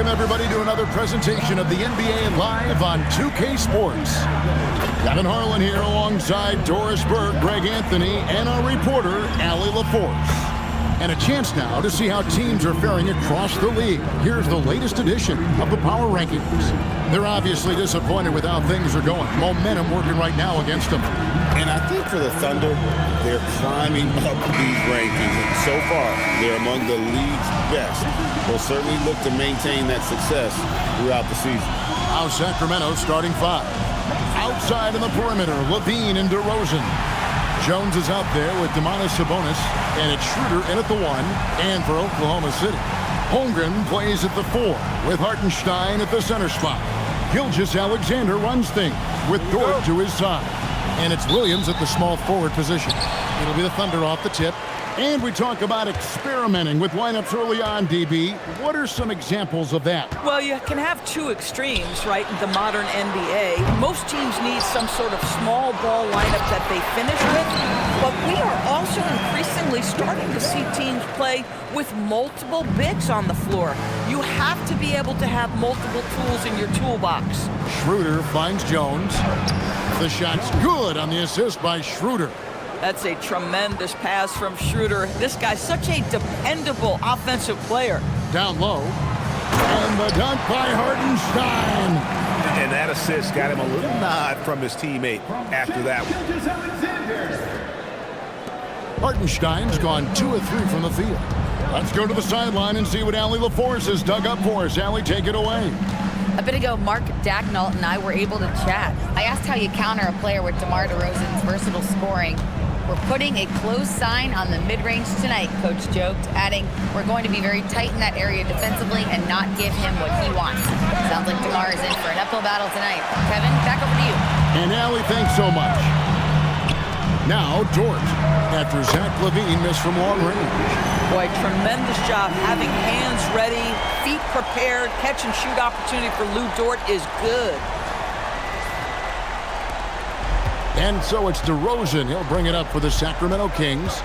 Welcome, everybody, to another presentation of the NBA Live on 2K Sports. Kevin Harlan here alongside Doris Burke, Greg Anthony, and our reporter, Allie LaForce. And a chance now to see how teams are faring across the league. Here's the latest edition of the Power Rankings. They're obviously disappointed with how things are going. Momentum working right now against them. And I think for the Thunder, they're climbing up these rankings. And so far, they're among the league's best. They'll certainly look to maintain that success throughout the season. Now Sacramento starting five. Outside in the perimeter, Levine and DeRozan. Jones is out there with Domantas Sabonis, and it's Schroeder in at the 1, and for Oklahoma City. Holmgren plays at the 4, with Hartenstein at the center spot. Gilgeous-Alexander runs things, with Dort to his side. And it's Williams at the small forward position. It'll be the Thunder off the tip. And we talk about experimenting with lineups early on, DB. What are some examples of that? Well, you can have two extremes, right, in the modern NBA. Most teams need some sort of small ball lineup that they finish with, but we are also increasingly starting to see teams play with multiple bigs on the floor. You have to be able to have multiple tools in your toolbox. Schroeder finds Jones. The shot's good on the assist by Schroeder. That's a tremendous pass from Schroeder. This guy's such a dependable offensive player. Down low. And the dunk by Hartenstein. And that assist got him a little nod from his teammate after that one. Hartenstein's gone 2 of 3 from the field. Let's go to the sideline and see what Allie LaForce has dug up for us. Allie, take it away. A bit ago, Mark Dagnall and I were able to chat. I asked how you counter a player with DeMar DeRozan's versatile scoring. We're putting a close sign on the mid-range tonight, Coach joked, adding, we're going to be very tight in that area defensively and not give him what he wants. Sounds like DeMar is in for an uphill battle tonight. Kevin, back over to you. And Allie, thanks so much. Now, Dort, after Zach LaVine missed from long range. Boy, tremendous job having hands ready, feet prepared, catch and shoot opportunity for Lou Dort is good. And so it's DeRozan. He'll bring it up for the Sacramento Kings.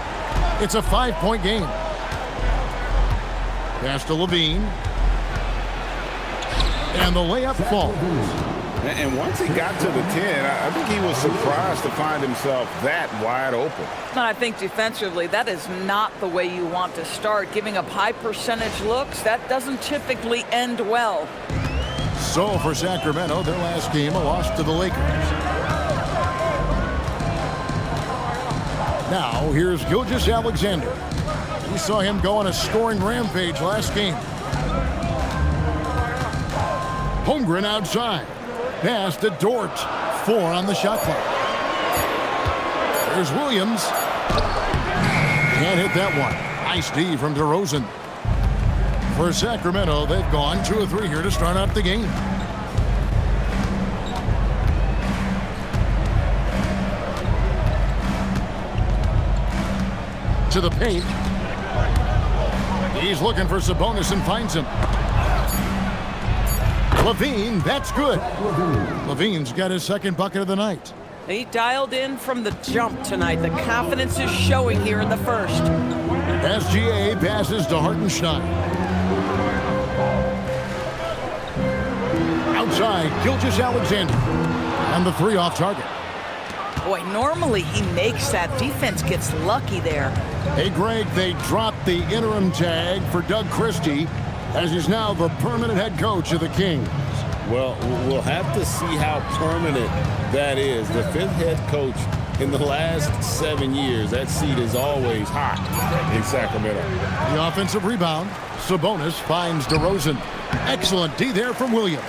It's a 5-point game. Pass to Levine. And the layup falls. And once he got to the 10, I think he was surprised to find himself that wide open. And I think defensively, that is not the way you want to start. Giving up high percentage looks, that doesn't typically end well. So for Sacramento, their last game, a loss to the Lakers. Now, here's Gilgeous-Alexander. We saw him go on a scoring rampage last game. Holmgren outside. Pass to Dort. 4 on the shot clock. There's Williams. Can't hit that one. Nice D from DeRozan. For Sacramento, they've gone 2 of 3 here to start out the game. To the paint. He's looking for Sabonis and finds him. Levine, that's good. Levine's got his second bucket of the night. He dialed in from the jump tonight. The confidence is showing here in the first. SGA passes to Hartenstein. Outside, Gilgeous-Alexander. And the 3 off target. Boy, normally he makes that. Defense gets lucky there. Hey, Greg, they dropped the interim tag for Doug Christie, as he's now the permanent head coach of the Kings. Well, we'll have to see how permanent that is. The 5th head coach in the last 7 years. That seat is always hot in Sacramento. The offensive rebound. Sabonis finds DeRozan. Excellent D there from Williams.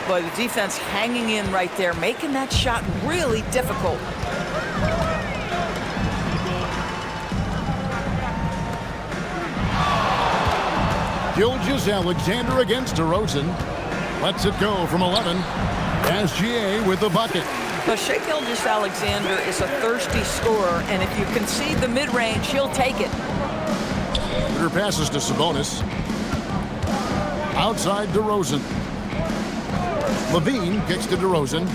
Boy, the defense hanging in right there, making that shot really difficult. Gilgeous-Alexander against DeRozan. Lets it go from 11. SGA with the bucket. But Shai Gilgeous-Alexander is a thirsty scorer, and if you concede the mid-range, he'll take it. Her passes to Sabonis. Outside DeRozan. Levine kicks to DeRozan.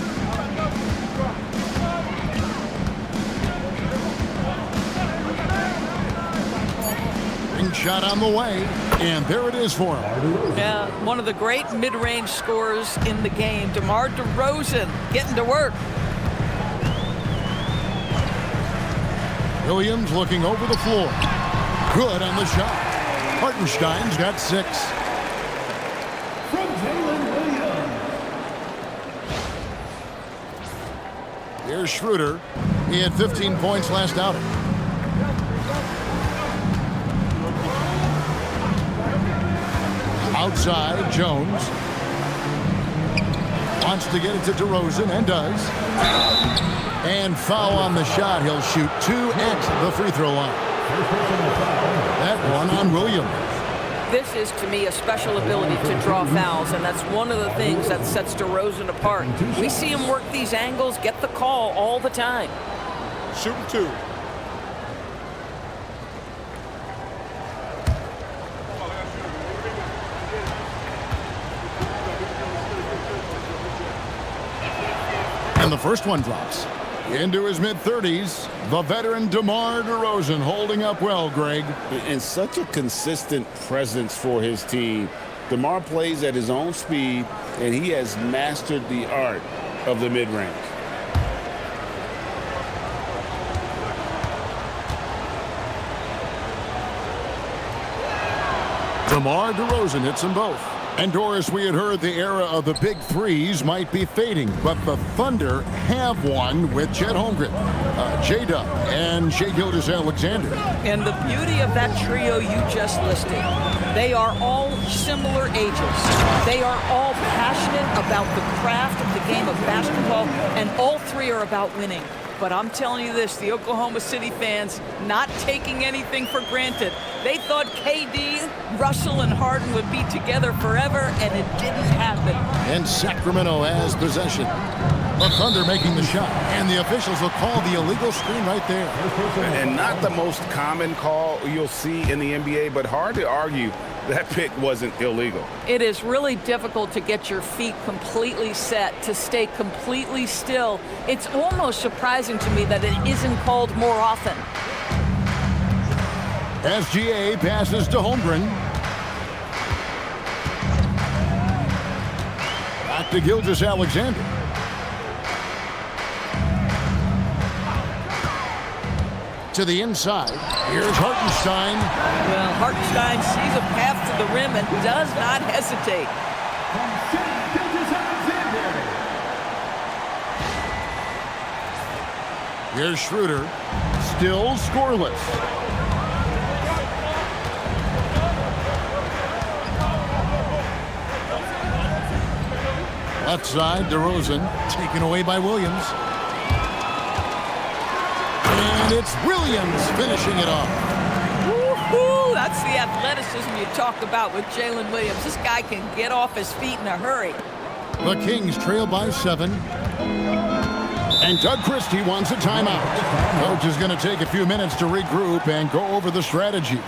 Long shot on the way, and there it is for him. Yeah, one of the great mid-range scorers in the game, DeMar DeRozan, getting to work. Williams looking over the floor. Good on the shot. Hartenstein's got 6. Here's Schroeder. He had 15 points last outing. Outside, Jones. Wants to get it to DeRozan, and does. And foul on the shot. He'll shoot 2 at the free throw line. That one on Williams. This is, to me, a special ability to draw fouls, and that's one of the things that sets DeRozan apart. We see him work these angles, get the call all the time. Shooting 2. And the first one drops. Into his mid-30s, the veteran DeMar DeRozan holding up well, Greg. And such a consistent presence for his team. DeMar plays at his own speed, and he has mastered the art of the mid-range. DeMar DeRozan hits them both. And Doris, we had heard the era of the big threes might be fading, but the Thunder have one with Chet Holmgren, J-Dub, and Shai Gilgeous-Alexander. And the beauty of that trio you just listed, they are all similar ages. They are all passionate about the craft of the game of basketball, and all 3 are about winning. But I'm telling you this, the Oklahoma City fans not taking anything for granted. They thought KD, Russell, and Harden would be together forever, and it didn't happen. And Sacramento has possession. The Thunder making the shot, and the officials will call the illegal screen right there. And not the most common call you'll see in the NBA, but hard to argue that pick wasn't illegal. It is really difficult to get your feet completely set, to stay completely still. It's almost surprising to me that it isn't called more often. SGA passes to Holmgren. Back to Gilgeous-Alexander. To the inside. Here's Hartenstein. Well, Hartenstein sees a path to the rim and does not hesitate. Here's Schroeder. Still scoreless. Left side, DeRozan, taken away by Williams. And it's Williams finishing it off. Woo-hoo! That's the athleticism you talked about with Jalen Williams. This guy can get off his feet in a hurry. The Kings trail by 7. And Doug Christie wants a timeout. Coach is going to take a few minutes to regroup and go over the strategy.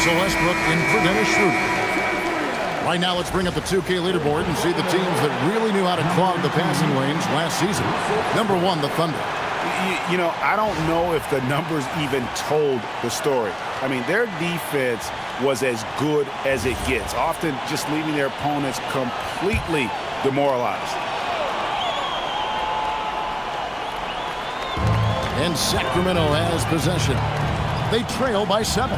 Russell Westbrook in for Dennis Schroeder. Right now, let's bring up the 2K leaderboard and see the teams that really knew how to clog the passing lanes last season. Number 1, the Thunder. You know, I don't know if the numbers even told the story. I mean, their defense was as good as it gets, often just leaving their opponents completely demoralized. And Sacramento has possession. They trail by 7.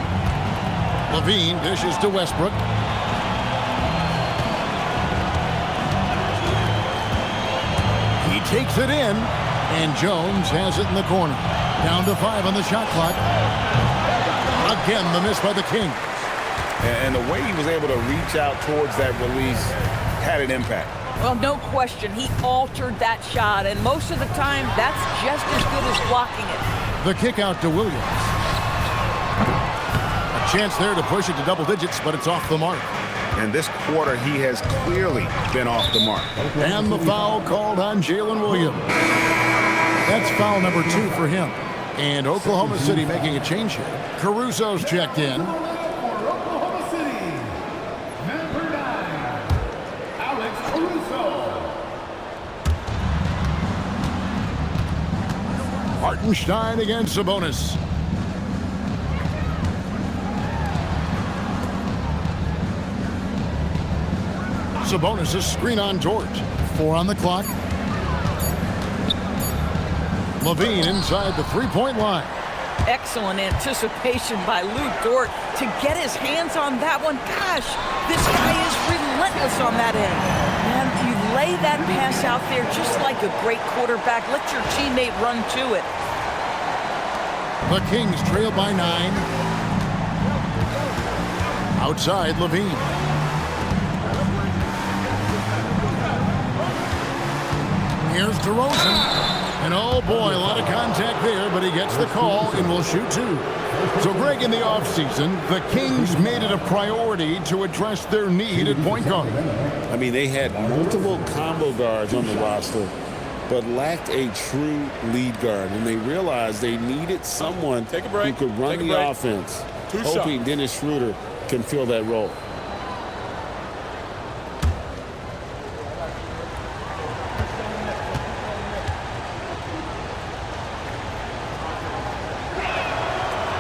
Levine dishes to Westbrook. He takes it in, and Jones has it in the corner. Down to 5 on the shot clock. Again, the miss by the Kings. And the way he was able to reach out towards that release had an impact. Well, no question. He altered that shot, and most of the time, that's just as good as blocking it. The kick out to Williams. A chance there to push it to double digits, but it's off the mark. And this quarter, he has clearly been off the mark. And the foul called on Jalen Williams. That's foul number 2 for him. And Oklahoma City making a change here. Caruso's checked in. Hartenstein against Sabonis. Sabonis a screen on George. 4 on the clock. Levine inside the three-point line. Excellent anticipation by Lou Dort to get his hands on that one. Gosh, this guy is relentless on that end. And you lay that pass out there just like a great quarterback. Let your teammate run to it. The Kings trail by 9. Outside, Levine. Here's DeRozan. And oh boy, a lot of contact there, but he gets the call and will shoot 2. So Greg, in the offseason, the Kings made it a priority to address their need at point guard. I mean, they had multiple combo guards on the roster, but lacked a true lead guard. And they realized they needed someone who could run the offense, hoping Dennis Schroeder can fill that role.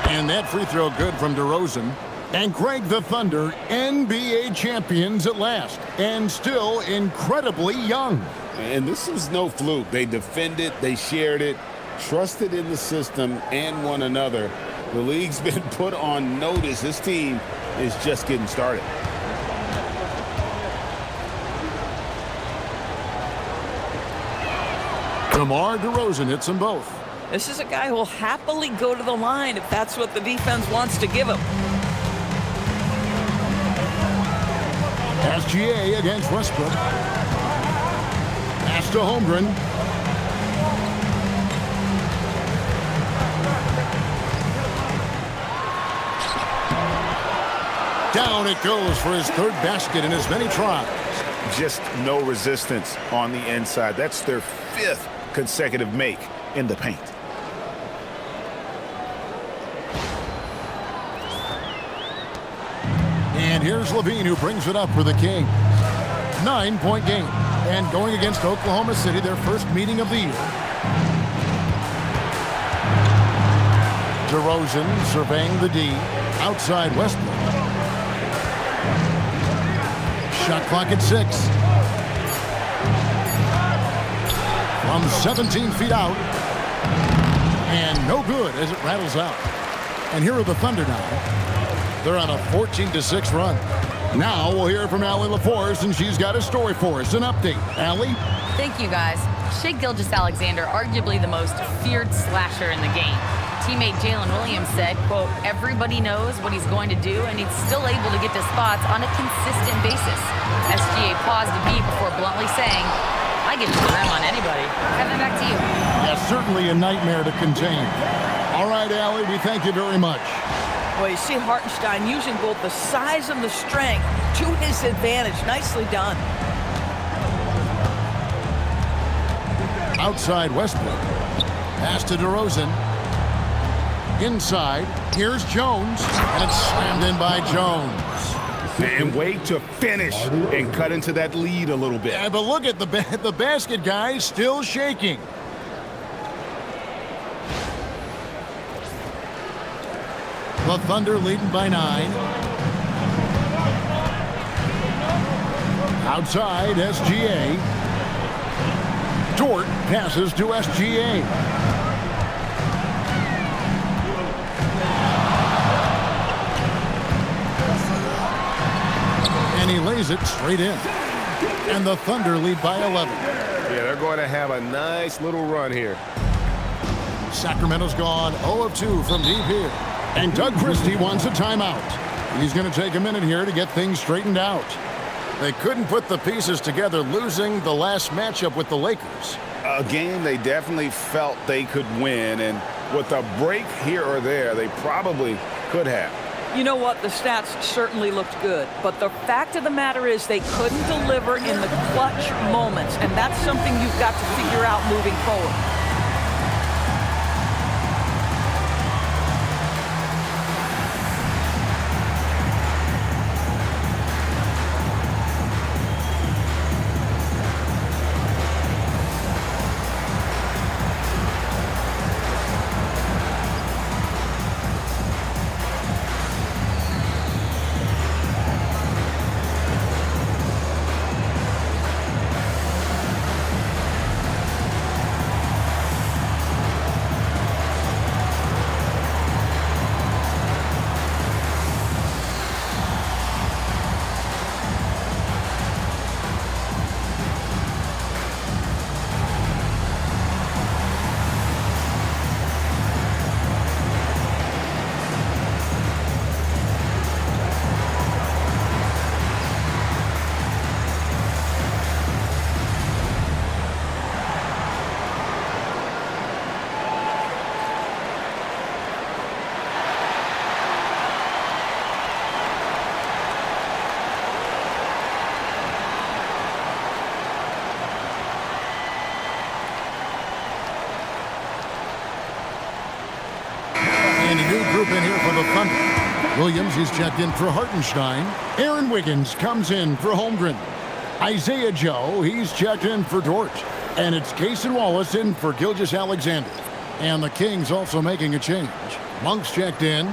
And that free throw good from DeRozan. And Greg, the Thunder, NBA champions at last, and still incredibly young. And this is no fluke. They defended, they shared it, trusted in the system and one another. The league's been put on notice. This team is just getting started. DeMar DeRozan hits them both. This is a guy who will happily go to the line if that's what the defense wants to give him. SGA against Westbrook. Pass to Holmgren. Down it goes for his 3rd basket in as many tries. Just no resistance on the inside. That's their 5th consecutive make in the paint. And here's Levine, who brings it up for the Kings. 9-point game. And going against Oklahoma City, their first meeting of the year. DeRozan surveying the D. Outside Westbrook. Shot clock at 6. From 17 feet out. And no good as it rattles out. And here are the Thunder now. They're on a 14-6 run. Now we'll hear from Allie LaForce, and she's got a story for us. An update. Allie? Thank you, guys. Shai Gilgeous-Alexander, arguably the most feared slasher in the game. Teammate Jalen Williams said, quote, everybody knows what he's going to do, and he's still able to get to spots on a consistent basis. SGA paused a beat before bluntly saying, I get to the rim on anybody. Kevin, back to you. Yeah, certainly a nightmare to contain. All right, Allie, we thank you very much. Well, you see Hartenstein using both the size and the strength to his advantage. Nicely done. Outside Westbrook. Pass to DeRozan. Inside. Here's Jones. And it's slammed in by Jones. And way to finish and cut into that lead a little bit. Yeah, but look at the basket, guys, still shaking. The Thunder leading by 9. Outside, SGA. Dort passes to SGA. And he lays it straight in. And the Thunder lead by 11. Yeah, they're going to have a nice little run here. Sacramento's gone 0 of 2 from deep here. And Doug Christie wants a timeout. He's going to take a minute here to get things straightened out. They couldn't put the pieces together, losing the last matchup with the Lakers. A game they definitely felt they could win, and with a break here or there, they probably could have. You know what? The stats certainly looked good, but the fact of the matter is they couldn't deliver in the clutch moments, and that's something you've got to figure out moving forward. And a new group in here for the Thunder. Williams, he's checked in for Hartenstein. Aaron Wiggins comes in for Holmgren. Isaiah Joe, he's checked in for Dort. And it's Cason Wallace in for Gilgeous-Alexander. And the Kings also making a change. Monk's checked in.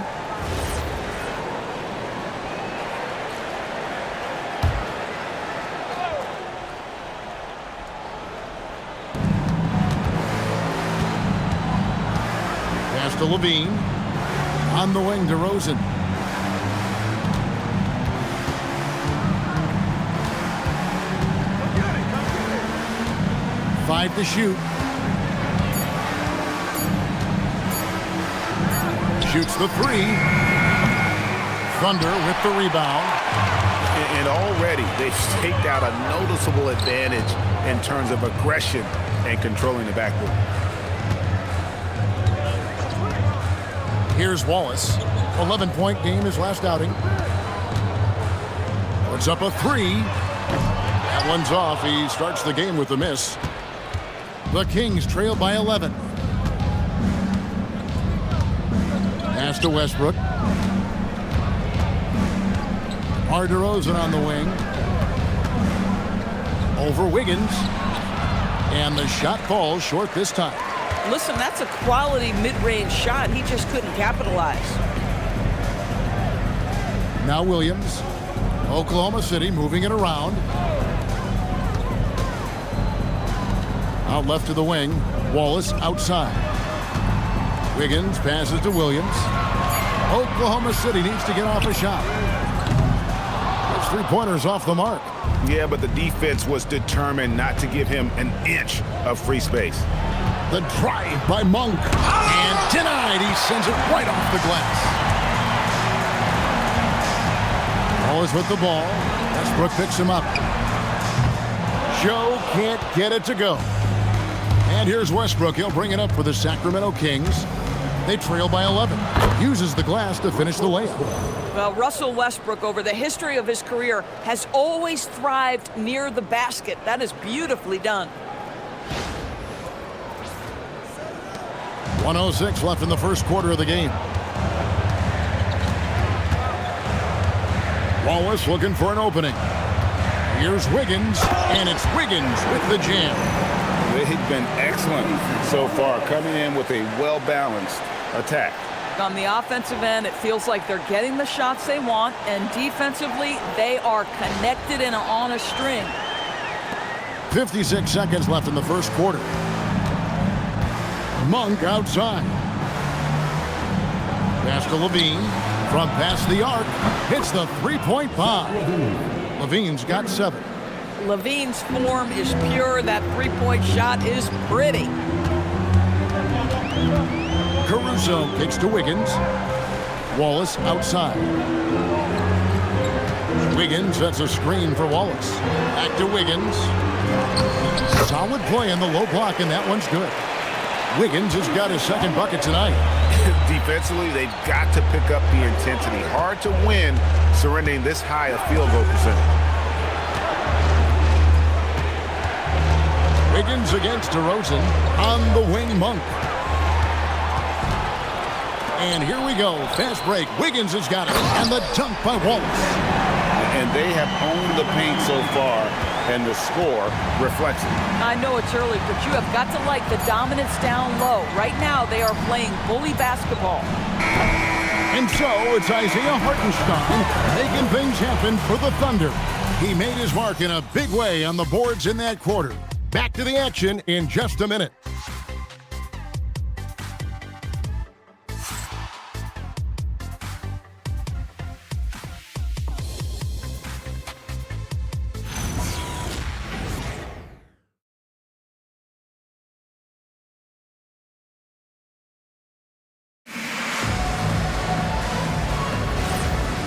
Pass to Levine. On the wing to Rosen. Five to shoot. Shoots the 3. Thunder with the rebound. And already they've staked out a noticeable advantage in terms of aggression and controlling the backcourt. Here's Wallace. 11-point game his last outing. Puts up a 3. That one's off. He starts the game with a miss. The Kings trail by 11. Pass to Westbrook. Hard to Rosen on the wing. Over Wiggins. And the shot falls short this time. Listen, that's a quality mid-range shot. He just couldn't capitalize. Now Williams. Oklahoma City moving it around. Out left to the wing. Wallace outside. Wiggins passes to Williams. Oklahoma City needs to get off a shot. Those three-pointers off the mark. Yeah, but the defense was determined not to give him an inch of free space. The drive by Monk. And denied. He sends it right off the glass. Wallace with the ball. Westbrook picks him up. Joe can't get it to go. And here's Westbrook. He'll bring it up for the Sacramento Kings. They trail by 11. Uses the glass to finish the layup. Well, Russell Westbrook, over the history of his career, has always thrived near the basket. That is beautifully done. 1:06 left in the first quarter of the game. Wallace looking for an opening. Here's Wiggins, and it's Wiggins with the jam. They've been excellent so far, coming in with a well-balanced attack. On the offensive end, it feels like they're getting the shots they want, and defensively, they are connected and on a string. 56 seconds left in the first quarter. Monk outside. Pass to Levine. From past the arc, hits the three-point bomb. Levine's got 7. Levine's form is pure. That three-point shot is pretty. Caruso kicks to Wiggins. Wallace outside. Wiggins sets a screen for Wallace. Back to Wiggins. Solid play in the low block, and that one's good. Wiggins has got his second bucket tonight. Defensively, they've got to pick up the intensity. Hard to win surrendering this high a field goal percentage. Wiggins against DeRozan. On the wing, Monk. And here we go. Fast break. Wiggins has got it. And the dunk by Wallace. And they have owned the paint so far, and the score reflects it. I know it's early, but you have got to like the dominance down low. Right now, they are playing bully basketball. And so it's Isaiah Hartenstein making things happen for the Thunder. He made his mark in a big way on the boards in that quarter. Back to the action in just a minute.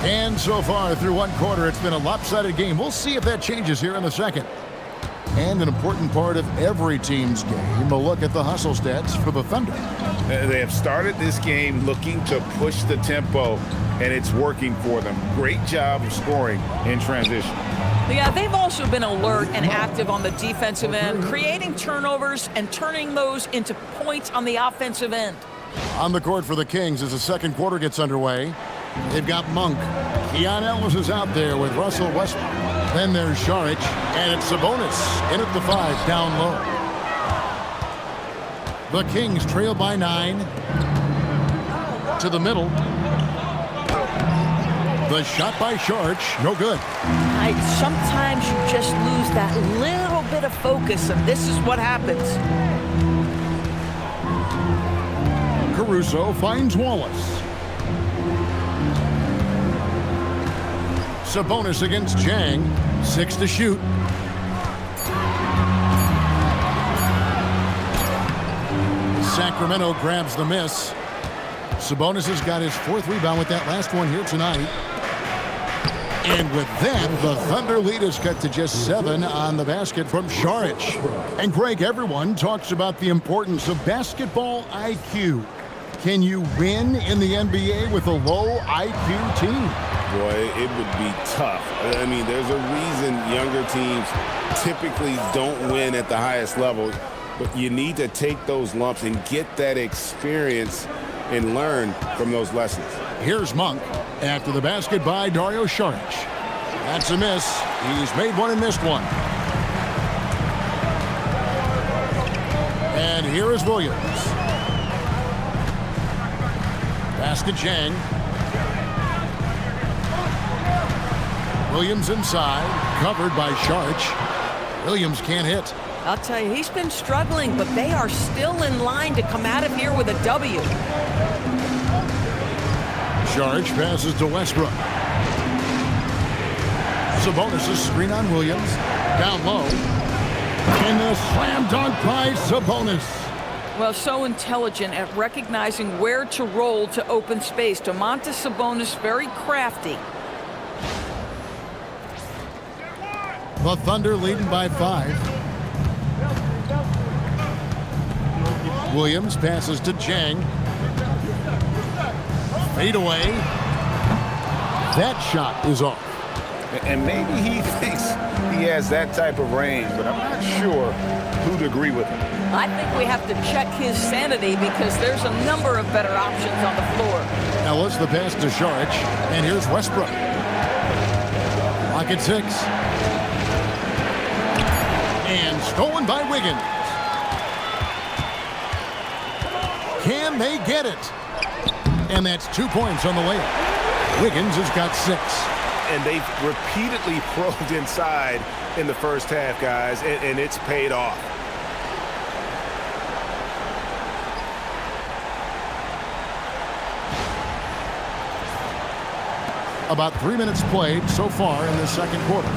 And so far through one quarter, it's been a lopsided game. We'll see if that changes here in the second. And an important part of every team's game, a look at the hustle stats for the Thunder. They have started this game looking to push the tempo, and it's working for them. Great job of scoring in transition. Yeah, they've also been alert and active on the defensive end, creating turnovers and turning those into points on the offensive end. On the court for the Kings as the second quarter gets underway. They've got Monk. Keon Ellis is out there with Russell Westbrook. Then there's Saric, and it's Sabonis in at the 5, down low. The Kings trail by 9. To the middle. The shot by Saric, no good. Sometimes you just lose that little bit of focus, and this is what happens. Caruso finds Wallace. Sabonis against Chang. 6 to shoot. Sacramento grabs the miss. Sabonis has got his 4th rebound with that last one here tonight. And with that, the Thunder lead is cut to just 7 on the basket from Saric. And Greg, everyone talks about the importance of basketball IQ. Can you win in the NBA with a low IQ team? Boy, it would be tough. I mean, there's a reason younger teams typically don't win at the highest level, but you need to take those lumps and get that experience and learn from those lessons. Here's Monk after the basket by Dario Saric. That's a miss. He's made one and missed one. And here is Williams. Pass to Chang. Williams inside, covered by Saric. Williams can't hit. I'll tell you, he's been struggling, but they are still in line to come out of here with a W. Saric passes to Westbrook. Sabonis' screen on Williams. Down low. And the slam dunk by Sabonis. Well, so intelligent at recognizing where to roll to open space. Domantas Sabonis, very crafty. The Thunder leading by 5. Williams passes to Chang. Fade away. That shot is off. And maybe he thinks he has that type of range, but I'm not sure who'd agree with him. I think we have to check his sanity because there's a number of better options on the floor. Ellis the pass to Saric, and here's Westbrook. clock at 6. And stolen by Wiggins. Can they get it? And that's 2 points on the layup. Wiggins has got 6. And they've repeatedly probed inside in the first half, guys, and it's paid off. About 3 minutes played so far in the second quarter.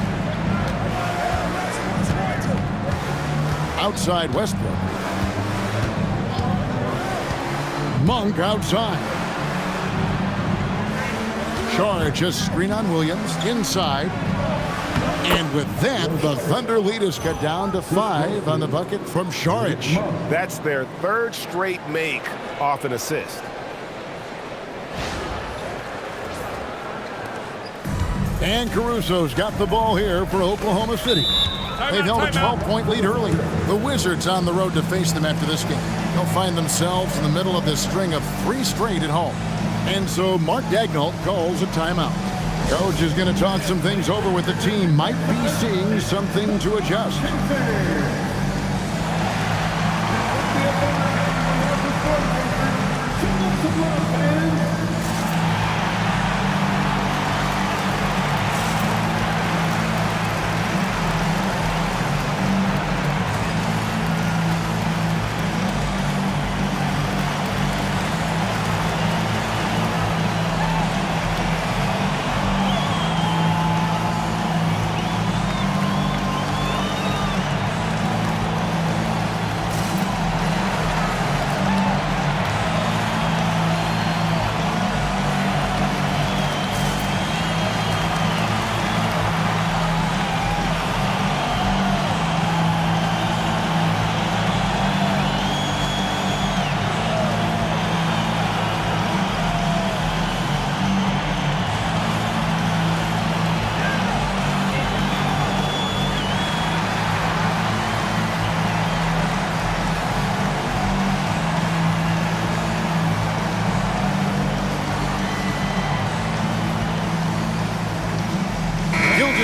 Outside Westbrook. Monk outside. Charge a screen on Williams inside. And with that, the Thunder lead is cut down to 5 on the bucket from Charge. That's their third straight make off an assist. And Caruso's got the ball here for Oklahoma City. They've held a 12-point lead early. The Wizards on the road to face them after this game. They'll find themselves in the middle of this string of 3 straight at home. And so Mark Daigneault calls a timeout. Coach is going to talk some things over with the team. Might be seeing something to adjust.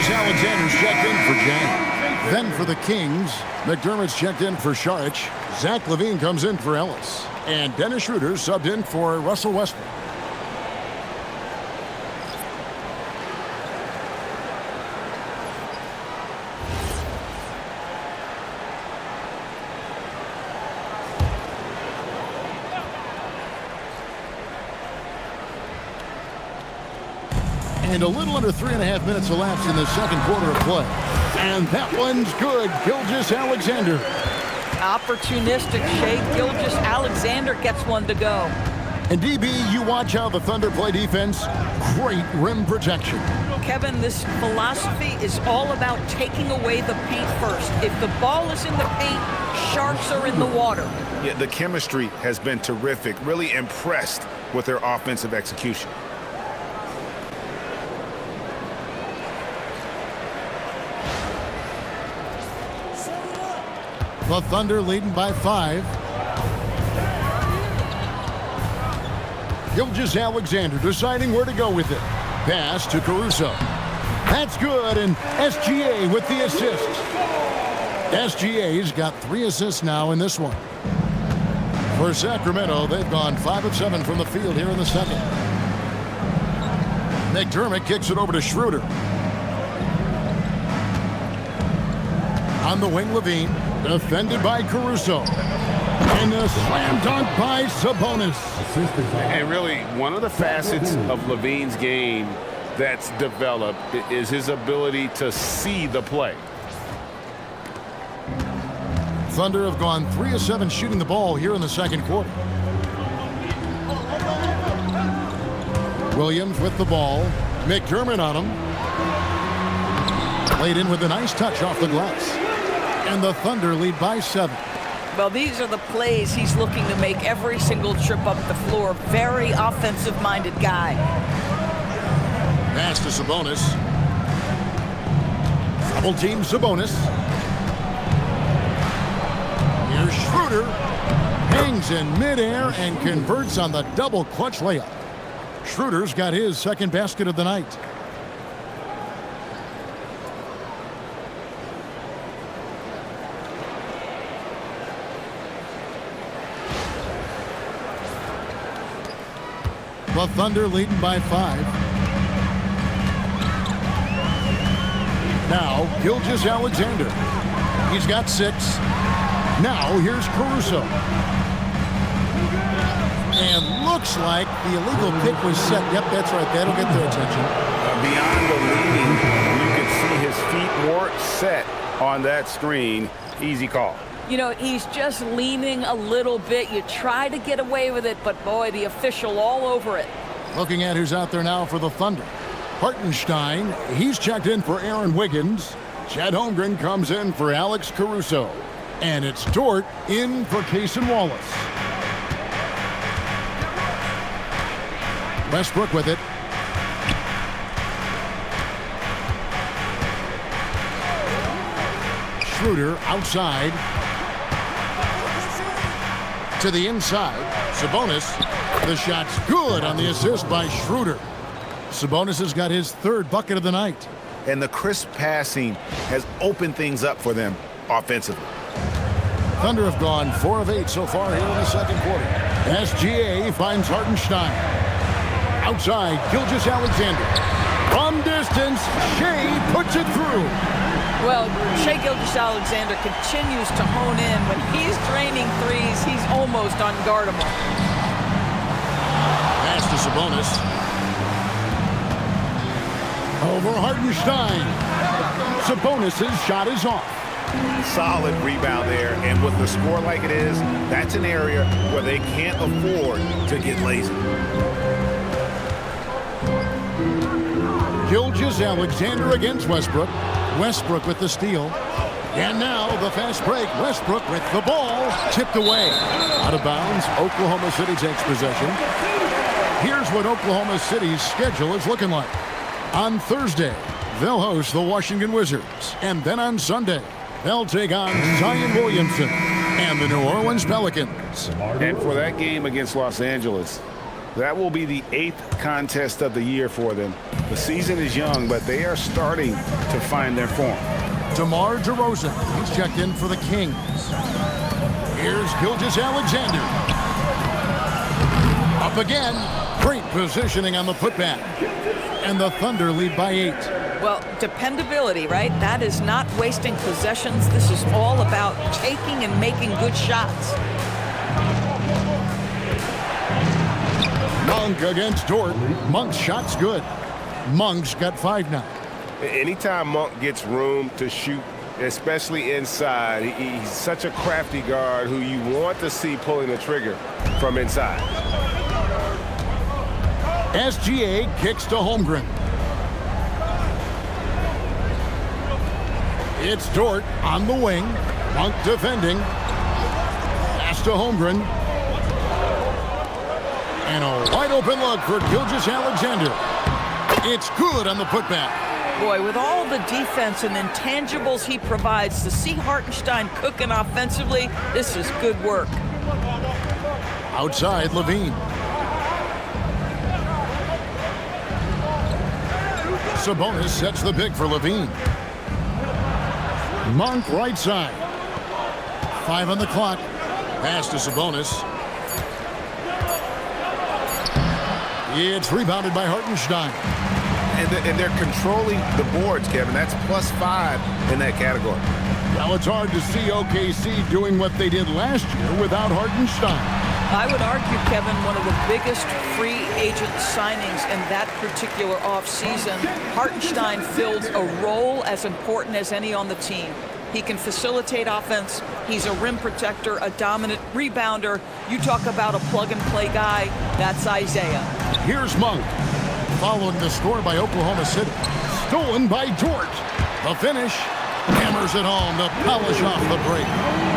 Alexander's checked in for Jang. Then for the Kings, McDermott's checked in for Saric. Zach LaVine comes in for Ellis. And Dennis Schroeder subbed in for Russell Westbrook. And a little under 3.5 minutes elapsed in the second quarter of play. And that one's good. Gilgeous-Alexander. Opportunistic shake. Gilgeous-Alexander gets one to go. And DB, you watch how the Thunder play defense. Great rim protection. Kevin, this philosophy is all about taking away the paint first. If the ball is in the paint, sharks are in the water. Yeah, the chemistry has been terrific. Really impressed with their offensive execution. The Thunder leading by 5. Gilgeous-Alexander deciding where to go with it. Pass to Caruso. That's good, and SGA with the assist. SGA's got 3 assists now in this one. For Sacramento, they've gone 5 of 7 from the field here in the second. McDermott kicks it over to Schroeder. On the wing, LaVine. Defended by Caruso. And a slam dunk by Sabonis. And really, one of the facets of LaVine's game that's developed is his ability to see the play. Thunder have gone 3 of 7 shooting the ball here in the second quarter. Williams with the ball. McDermott on him. Laid in with a nice touch off the glass. And the Thunder lead by 7. Well, these are the plays he's looking to make every single trip up the floor. Very offensive-minded guy. Pass to Sabonis. Double team Sabonis. Here's Schroeder. Hangs in midair and converts on the double clutch layup. Schroeder's got his second basket of the night. The Thunder leading by 5. Now, Gilgeous-Alexander. He's got 6. Now, here's Caruso. And looks like the illegal kick was set. Yep, that's right. That'll get their attention. Beyond the leading, you can see his feet weren't set on that screen. Easy call. You know, he's just leaning a little bit. You try to get away with it, but boy, the official all over it. Looking at who's out there now for the Thunder. Hartenstein, he's checked in for Aaron Wiggins. Chet Holmgren comes in for Alex Caruso. And it's Dort in for Cason Wallace. Westbrook with it. Schroeder outside. To the inside. Sabonis. The shot's good on the assist by Schroeder. Sabonis has got his 3rd bucket of the night. And the crisp passing has opened things up for them offensively. Thunder have gone 4 of 8 so far here in the second quarter. SGA finds Hartenstein. Outside, Gilgeous-Alexander. From distance, Shea puts it through. Well, Shai Gilgeous-Alexander continues to hone in. When he's draining threes, he's almost unguardable. Pass to Sabonis. Over Hartenstein. Sabonis' shot is off. Solid rebound there, and with the score like it is, that's an area where they can't afford to get lazy. Gilgeous-Alexander against Westbrook. Westbrook with the steal. And now the fast break. Westbrook with the ball. Tipped away. Out of bounds. Oklahoma City takes possession. Here's what Oklahoma City's schedule is looking like. On Thursday, they'll host the Washington Wizards. And then on Sunday, they'll take on Zion Williamson and the New Orleans Pelicans. And for that game against Los Angeles, that will be the 8th contest of the year for them. The season is young, but they are starting to find their form. DeMar DeRozan, he's checked in for the Kings. Here's Gilgeous-Alexander. Up again. Great positioning on the putback. And the Thunder lead by 8. Well, dependability, right? That is not wasting possessions. This is all about taking and making good shots. Monk against Dort. Monk's shot's good. Monk's got 5 now. Anytime Monk gets room to shoot, especially inside, he's such a crafty guard who you want to see pulling the trigger from inside. SGA kicks to Holmgren. It's Dort on the wing. Monk defending. Pass to Holmgren. And a wide open look for Gilgeous-Alexander. It's good on the putback. Boy, with all the defense and intangibles he provides, to see Hartenstein cooking offensively, this is good work. Outside, Levine. Sabonis sets the pick for Levine. Monk right side. 5 on the clock. Pass to Sabonis. It's rebounded by Hartenstein. And they're controlling the boards, Kevin. That's +5 in that category. Well, it's hard to see OKC doing what they did last year without Hartenstein. I would argue, Kevin, one of the biggest free agent signings in that particular offseason. Hartenstein fills a role as important as any on the team. He can facilitate offense. He's a rim protector, a dominant rebounder. You talk about a plug-and-play guy, that's Isaiah. Here's Monk. Following the score by Oklahoma City. Stolen by Dort. The finish. Hammers it home to polish off the break.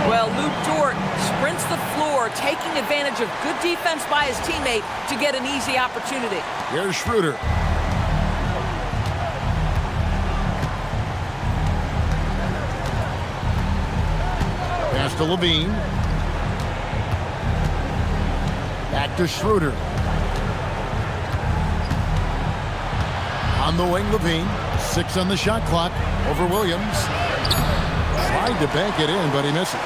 Well, Luke Dort sprints the floor, taking advantage of good defense by his teammate to get an easy opportunity. Here's Schroeder. Pass to Levine. Back to Schroeder. On the wing, Levine. 6 on the shot clock. Over Williams. Tried to bank it in, but he misses.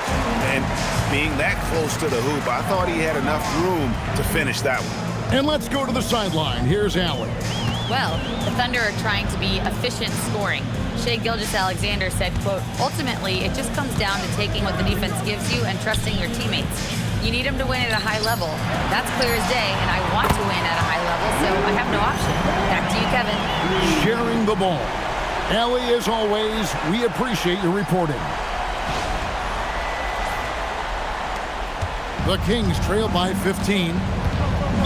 And being that close to the hoop, I thought he had enough room to finish that one. And let's go to the sideline. Here's Allen. Well, the Thunder are trying to be efficient scoring. Shai Gilgeous-Alexander said, quote, ultimately, it just comes down to taking what the defense gives you and trusting your teammates. You need them to win at a high level. That's clear as day, and I want to win at a high level, so I have no option. Back to you, Kevin. Sharing the ball. Ellie, as always, we appreciate your reporting. The Kings trail by 15.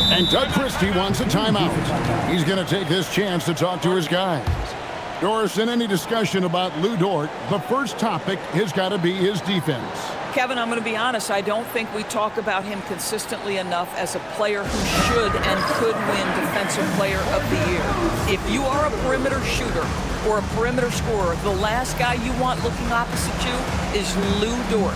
And Doug Christie wants a timeout. He's going to take this chance to talk to his guys. Doris, in any discussion about Lou Dort, the first topic has got to be his defense. Kevin, I'm going to be honest, I don't think we talk about him consistently enough as a player who should and could win Defensive Player of the Year. If you are a perimeter shooter or a perimeter scorer, the last guy you want looking opposite you is Lou Dort.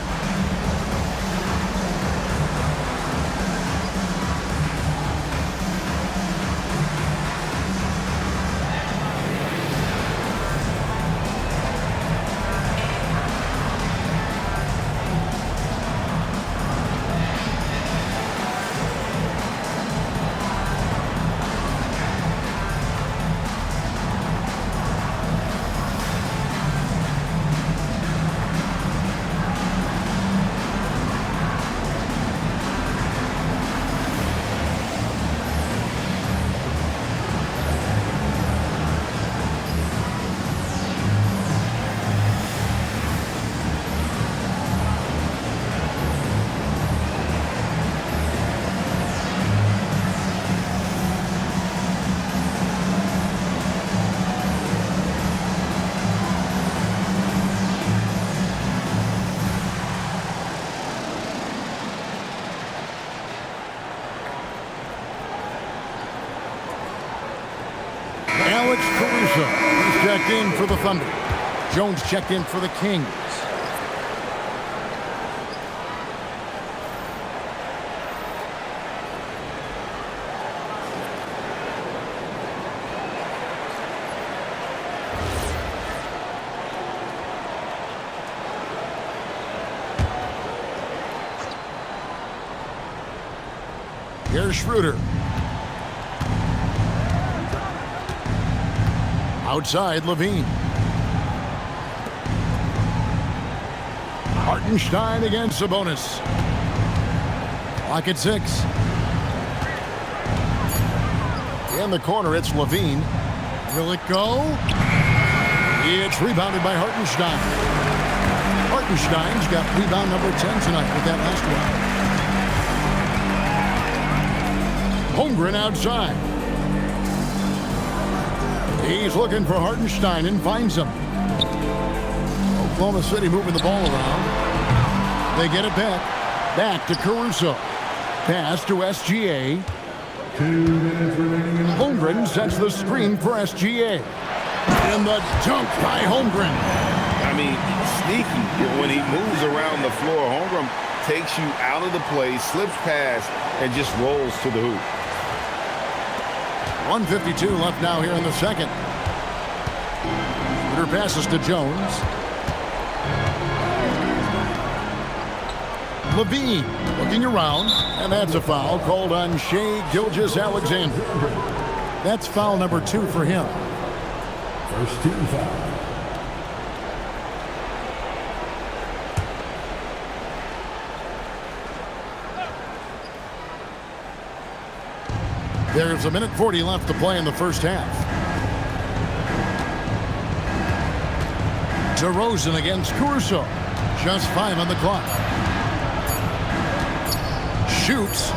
He's checked in for the Thunder. Jones checked in for the Kings. Here's Schroeder. Outside, Levine. Hartenstein against Sabonis. Clock at 6. In the corner, it's Levine. Will it go? It's rebounded by Hartenstein. Hartenstein's got rebound number 10 tonight with that last one. Holmgren outside. He's looking for Hartenstein and finds him. Oklahoma City moving the ball around. They get it back. Back to Caruso. Pass to SGA. 2 minutes remaining in the Holmgren sets the screen for SGA. And the dunk by Holmgren. I mean, sneaky. When he moves around the floor, Holmgren takes you out of the play, slips past, and just rolls to the hoop. 1:52 left now here in the second. Schroeder passes to Jones. Levine looking around, and that's a foul called on Shai Gilgeous-Alexander. That's foul number 2 for him. First team foul. There's 1:40 left to play in the first half. DeRozan against Caruso. Just 5 on the clock. Shoots.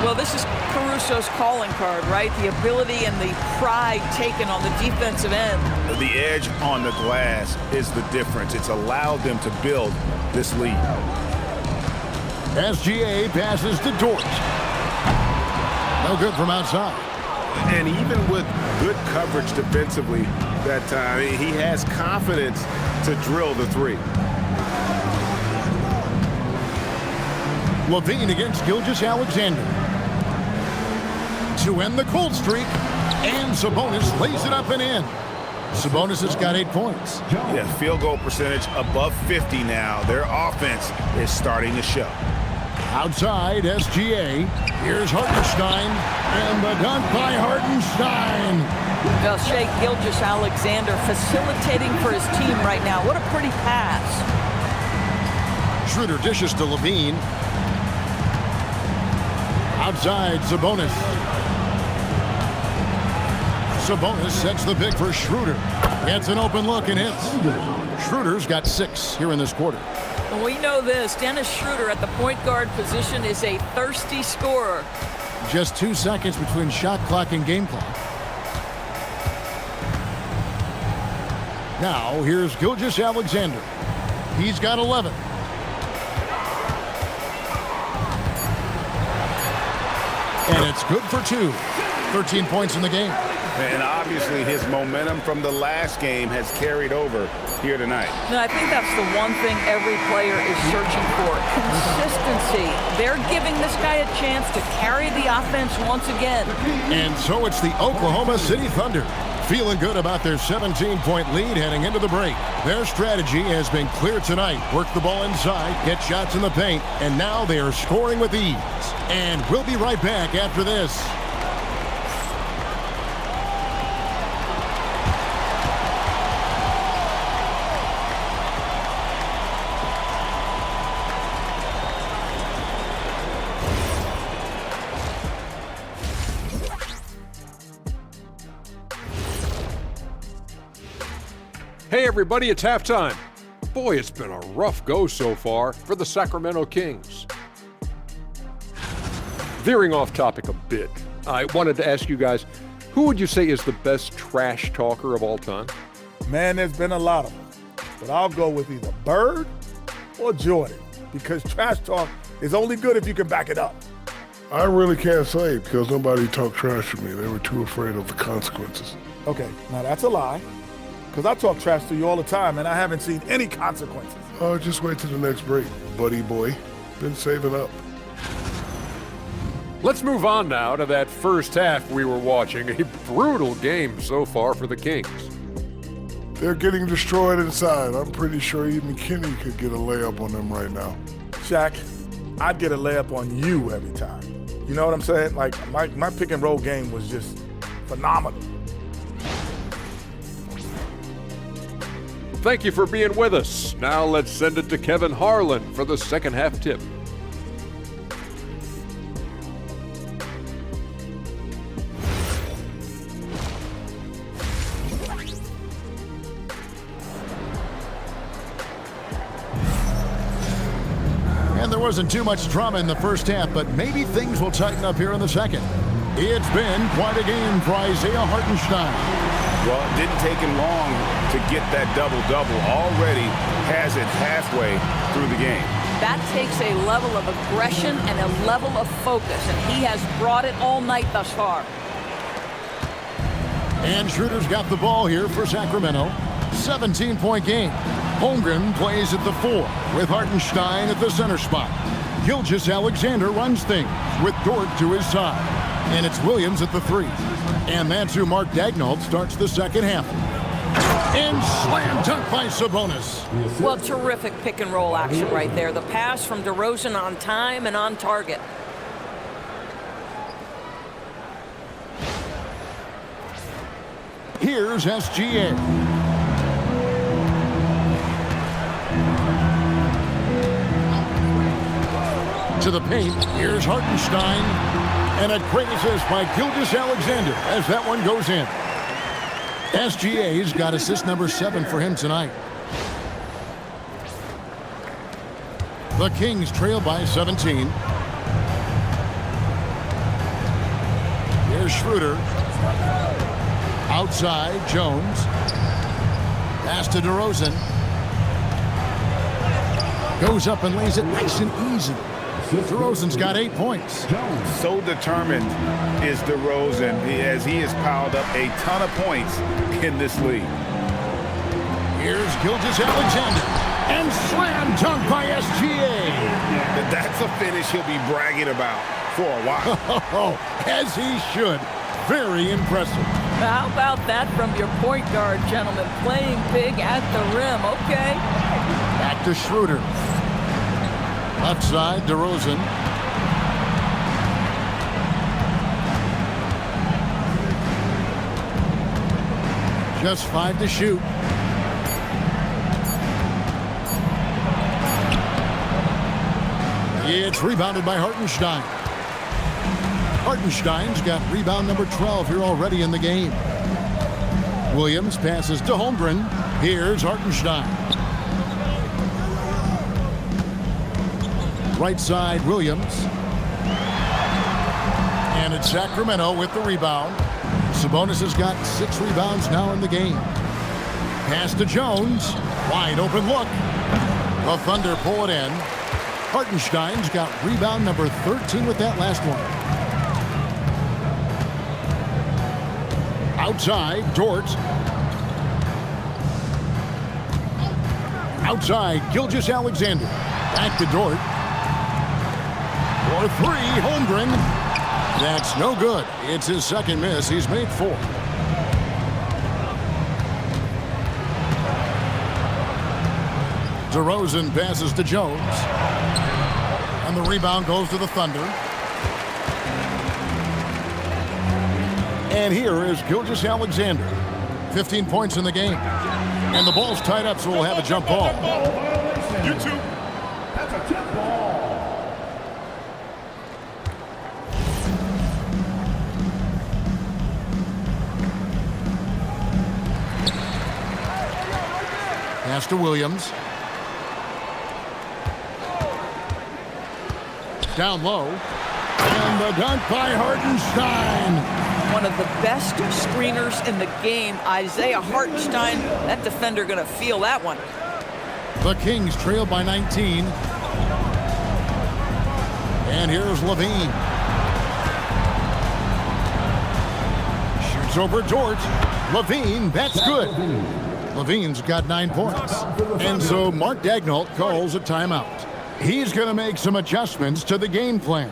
Well, this is Caruso's calling card, right? The ability and the pride taken on the defensive end. The edge on the glass is the difference. It's allowed them to build this lead. SGA passes to Dort. No good from outside. And even with good coverage defensively that time, he has confidence to drill the 3. Levine against Gilgeous-Alexander. To end the cold streak. And Sabonis lays it up and in. Sabonis has got 8 points. Yeah, field goal percentage above 50 now. Their offense is starting to show. Outside, SGA. Here's Hartenstein. And the dunk by Hartenstein. Well, Shea Gilgeous-Alexander facilitating for his team right now. What a pretty pass. Schroeder dishes to Levine. Outside, Sabonis. Sabonis sets the pick for Schroeder. Gets an open look and hits. Schroeder's got 6 here in this quarter. And we know this. Dennis Schroeder at the point guard position is a thirsty scorer. Just 2 seconds between shot clock and game clock. Now, here's Gilgeous-Alexander. He's got 11. And it's good for 2. 13 points in the game. And obviously his momentum from the last game has carried over here tonight. No, I think that's the one thing every player is searching for. Consistency. They're giving this guy a chance to carry the offense once again. And so it's the Oklahoma City Thunder, feeling good about their 17-point lead heading into the break. Their strategy has been clear tonight. Work the ball inside, get shots in the paint, and now they are scoring with ease. And we'll be right back after this. Hey everybody, it's halftime. Boy, it's been a rough go so far for the Sacramento Kings. Veering off topic a bit, I wanted to ask you guys, who would you say is the best trash talker of all time? Man, there's been a lot of them. But I'll go with either Bird or Jordan, because trash talk is only good if you can back it up. I really can't say because nobody talked trash to me. They were too afraid of the consequences. Okay, now that's a lie, because I talk trash to you all the time, and I haven't seen any consequences. Oh, just wait till the next break, buddy boy. Been saving up. Let's move on now to that first half we were watching. A brutal game so far for the Kings. They're getting destroyed inside. I'm pretty sure even Kenny could get a layup on them right now. Shaq, I'd get a layup on you every time. You know what I'm saying? Like, my pick and roll game was just phenomenal. Thank you for being with us. Now let's send it to Kevin Harlan for the second half tip. And there wasn't too much drama in the first half, but maybe things will tighten up here in the second. It's been quite a game for Isaiah Hartenstein. Well, it didn't take him long to get that double-double. Already has it halfway through the game. That takes a level of aggression and a level of focus, and he has brought it all night thus far. And Schroeder's got the ball here for Sacramento. 17-point game. Holmgren plays at the 4 with Hartenstein at the center spot. Gilgeous-Alexander runs things with Dort to his side. And it's Williams at the 3. And that's who Mark Daigneault starts the second half. And slam dunk by Sabonis. Well, terrific pick and roll action right there. The pass from DeRozan on time and on target. Here's SGA. To the paint, here's Hartenstein, and a great assist by Gilgeous-Alexander as that one goes in. SGA's got assist number 7 for him tonight. The Kings trail by 17. Here's Schroeder. Outside, Jones. Pass to DeRozan. Goes up and lays it nice and easy. DeRozan's got 8 points. So determined is DeRozan as he has piled up a ton of points in this league. Here's Gilgeous-Alexander. And slam dunk by SGA. That's a finish he'll be bragging about for a while. As he should. Very impressive. How about that from your point guard, gentlemen? Playing big at the rim, okay. Back to Schroeder. Left side, DeRozan. Just 5 to shoot. It's rebounded by Hartenstein. Hartenstein's got rebound number 12 here already in the game. Williams passes to Holmgren. Here's Hartenstein. Right side, Williams. And it's Sacramento with the rebound. Sabonis has got 6 rebounds now in the game. Pass to Jones. Wide open look. The Thunder pull it in. Hartenstein's got rebound number 13 with that last one. Outside, Dort. Outside, Gilgeous-Alexander. Back to Dort. For 3, Holmgren. That's no good. It's his second miss. He's made 4. DeRozan passes to Jones. And the rebound goes to the Thunder. And here is Gilgeous-Alexander. 15 points in the game. And the ball's tied up, so we'll have a jump ball. You two. That's a jump ball. Pass to Williams. Down low. And the dunk by Hartenstein. One of the best screeners in the game, Isaiah Hartenstein. That defender going to feel that one. The Kings trail by 19. And here's Levine. Shoots over Dort. Levine, that's good. Levine's got 9 points. And so Mark Daigneault calls a timeout. He's going to make some adjustments to the game plan.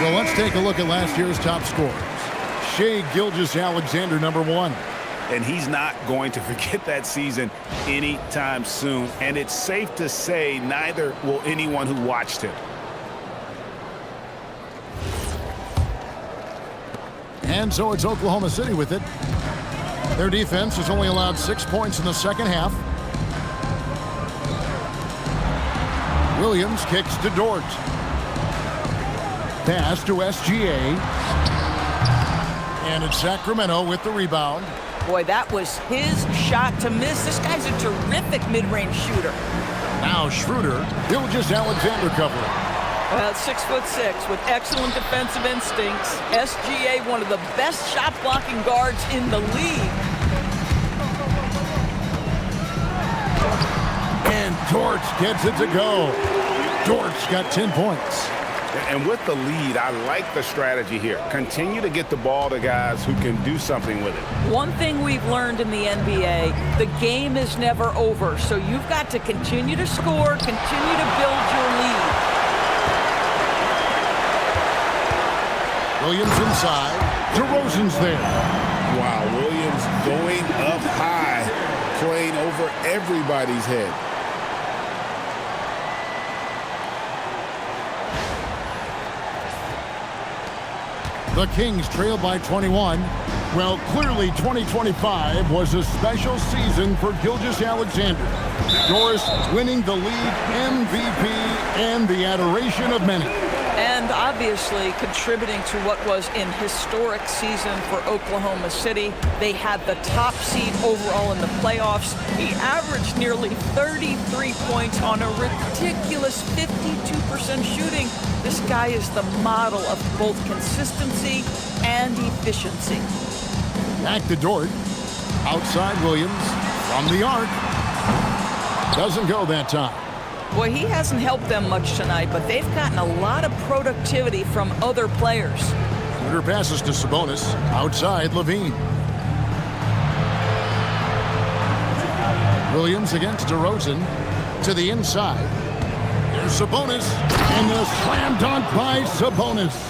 Well, let's take a look at last year's top scorers. Shai Gilgeous-Alexander, number 1. And he's not going to forget that season anytime soon. And it's safe to say neither will anyone who watched him. And so it's Oklahoma City with it. Their defense has only allowed 6 points in the second half. Williams kicks to Dort. Pass to SGA. And it's Sacramento with the rebound. Boy, that was his shot to miss. This guy's a terrific mid-range shooter. Now Schroeder, Gilgeous-Alexander covering. Well, 6'6" with excellent defensive instincts. SGA, one of the best shot-blocking guards in the league. And Dort gets it to go. Dort's got 10 points. And with the lead, I like the strategy here. Continue to get the ball to guys who can do something with it. One thing we've learned in the NBA, the game is never over. So you've got to continue to score, continue to build your lead. Williams inside. DeRozan's there. Wow, Williams going up high, playing over everybody's head. The Kings trail by 21. Well, clearly 2025 was a special season for Gilgeous-Alexander. Doris winning the league MVP and the adoration of many. And obviously contributing to what was an historic season for Oklahoma City. They had the top seed overall in the playoffs. He averaged nearly 33 points on a ridiculous 52% shooting. This guy is the model of both consistency and efficiency. Back to Dort. Outside Williams from the arc. Doesn't go that time. Boy, he hasn't helped them much tonight, but they've gotten a lot of productivity from other players. Schroeder passes to Sabonis. Outside Levine. Williams against DeRozan. To the inside. There's Sabonis. And the slam dunk by Sabonis.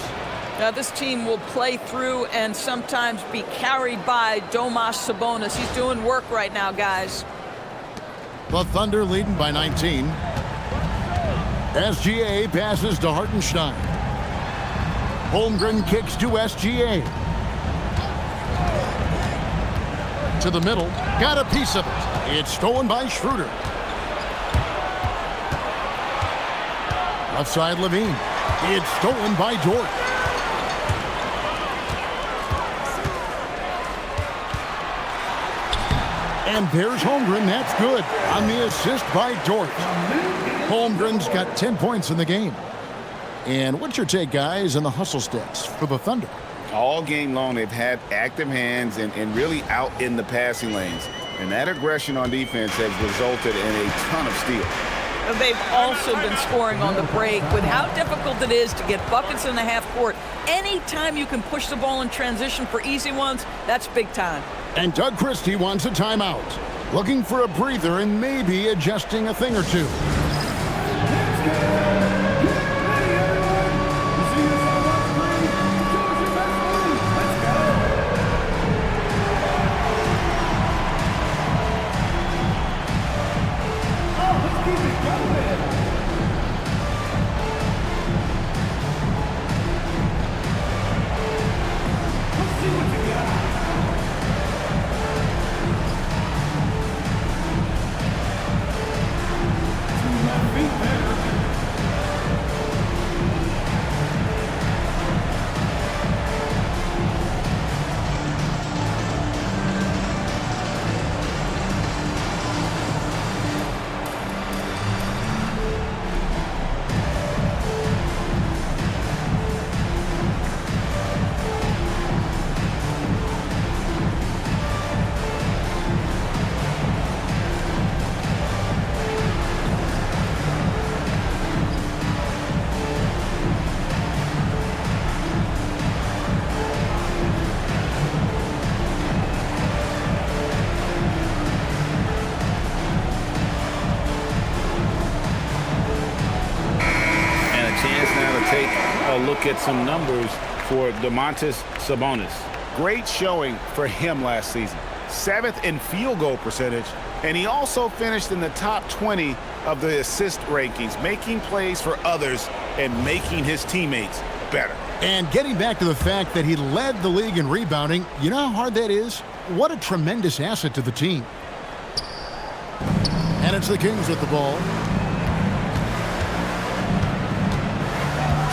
Now, this team will play through and sometimes be carried by Domas Sabonis. He's doing work right now, guys. The Thunder leading by 19. SGA passes to Hartenstein. Holmgren kicks to SGA. To the middle. Got a piece of it. It's stolen by Schroeder. Left side Levine. It's stolen by Dort. And there's Holmgren. That's good on the assist by Dort. Holmgren's got 10 points in the game. And what's your take, guys, on the hustle stats for the Thunder? All game long, they've had active hands and really out in the passing lanes. And that aggression on defense has resulted in a ton of steals. They've also been scoring on the break. With how difficult it is to get buckets in the half court, anytime you can push the ball in transition for easy ones, that's big time. And Doug Christie wants a timeout. Looking for a breather and maybe adjusting a thing or two. Look at some numbers for Domantas Sabonis. Great showing for him last season. 7th in field goal percentage, and he also finished in the top 20 of the assist rankings, making plays for others and making his teammates better. And getting back to the fact that he led the league in rebounding, you know how hard that is? What a tremendous asset to the team. And it's the Kings with the ball.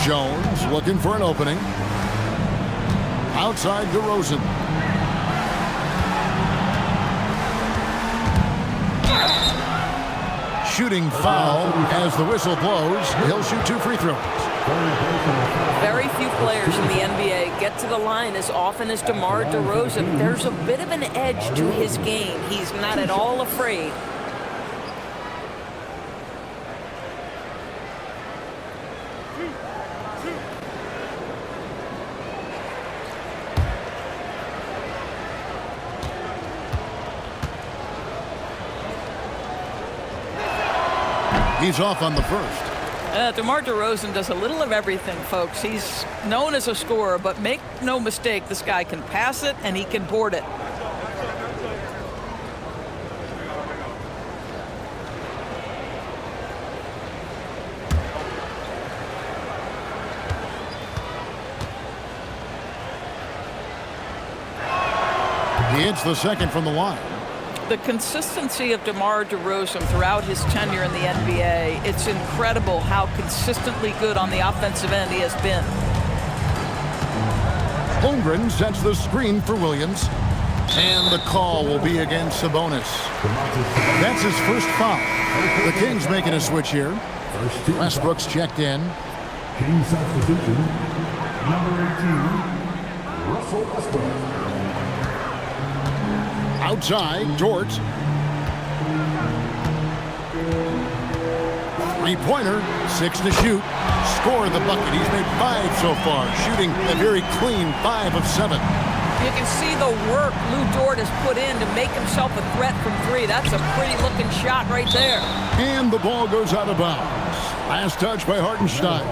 Jones looking for an opening. Outside DeRozan. Shooting foul as the whistle blows. He'll shoot 2 free throws. Very few players in the NBA get to the line as often as DeMar DeRozan. There's a bit of an edge to his game. He's not at all afraid. He's off on the first. DeMar DeRozan does a little of everything, folks. He's known as a scorer, but make no mistake, this guy can pass it and he can board it. He hits the second from the line. The consistency of DeMar DeRozan throughout his tenure in the NBA, it's incredible how consistently good on the offensive end he has been. Holmgren sets the screen for Williams. And the call will be against Sabonis. That's his first foul. The Kings making a switch here. Westbrook's checked in. King substitution, number 18, Russell Westbrook. Outside, Dort. Three-pointer, 6 to shoot. Score the bucket. He's made 5 so far, shooting a very clean 5 of 7. You can see the work Lou Dort has put in to make himself a threat from 3. That's a pretty-looking shot right there. And the ball goes out of bounds. Last touch by Hartenstein.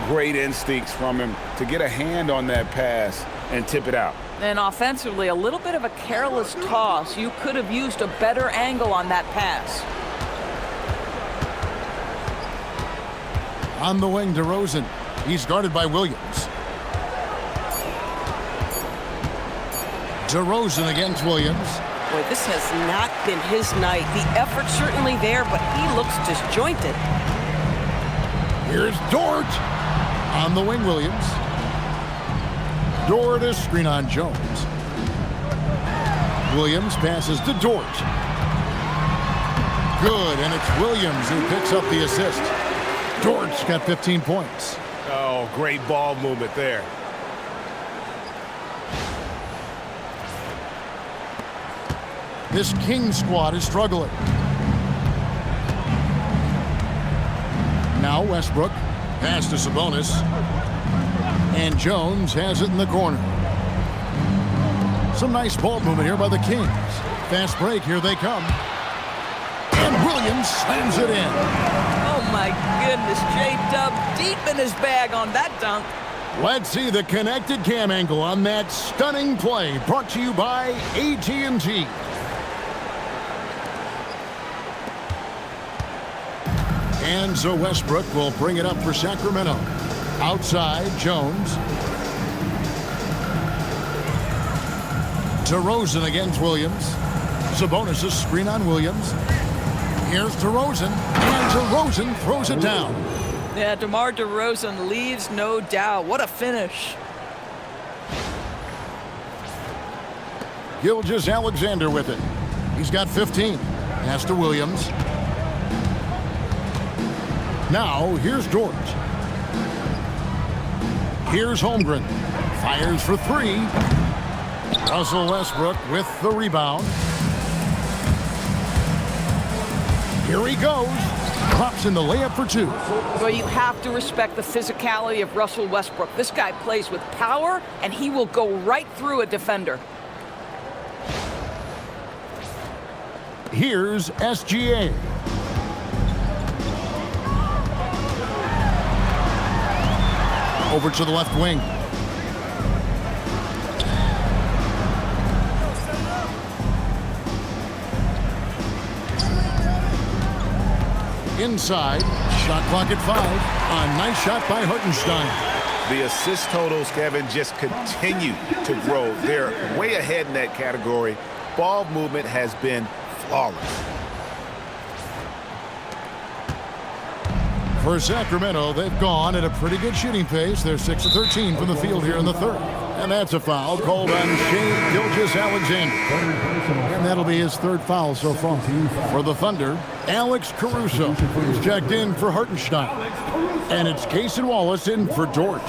Great instincts from him to get a hand on that pass and tip it out. And offensively, a little bit of a careless toss. You could have used a better angle on that pass. On the wing, DeRozan. He's guarded by Williams. DeRozan against Williams. Boy, this has not been his night. The effort's certainly there, but he looks disjointed. Here's Dort. On the wing, Williams. Dort is screen on Jones. Williams passes to Dort. Good, and it's Williams who picks up the assist. Dort's got 15 points. Oh, great ball movement there. This Kings squad is struggling. Now Westbrook. Pass to Sabonis. And Jones has it in the corner. Some nice ball movement here by the Kings. Fast break, here they come. And Williams slams it in. Oh my goodness, J-Dub deep in his bag on that dunk. Let's see the connected cam angle on that stunning play. Brought to you by AT&T. And so Westbrook will bring it up for Sacramento. Outside, Jones. DeRozan against Williams. Sabonis' screen on Williams. Here's DeRozan. And DeRozan throws it down. Yeah, DeMar DeRozan leaves no doubt. What a finish. Gilgeous-Alexander with it. He's got 15. Pass to Williams. Now, here's Dort. Here's Holmgren. Fires for 3. Russell Westbrook with the rebound. Here he goes. Drops in the layup for 2. Well, you have to respect the physicality of Russell Westbrook. This guy plays with power, and he will go right through a defender. Here's SGA. Over to the left wing. Inside, shot clock at 5. A nice shot by Hartenstein. The assist totals, Kevin, just continue to grow. They're way ahead in that category. Ball movement has been flawless. For Sacramento, they've gone at a pretty good shooting pace. They're 6 of 13 from the field here in the third. And that's a foul called on Shai Gilgeous-Alexander. And that'll be his 3rd foul so far. For the Thunder, Alex Caruso, who's checked in for Hartenstein. And it's Cason Wallace in for Dort.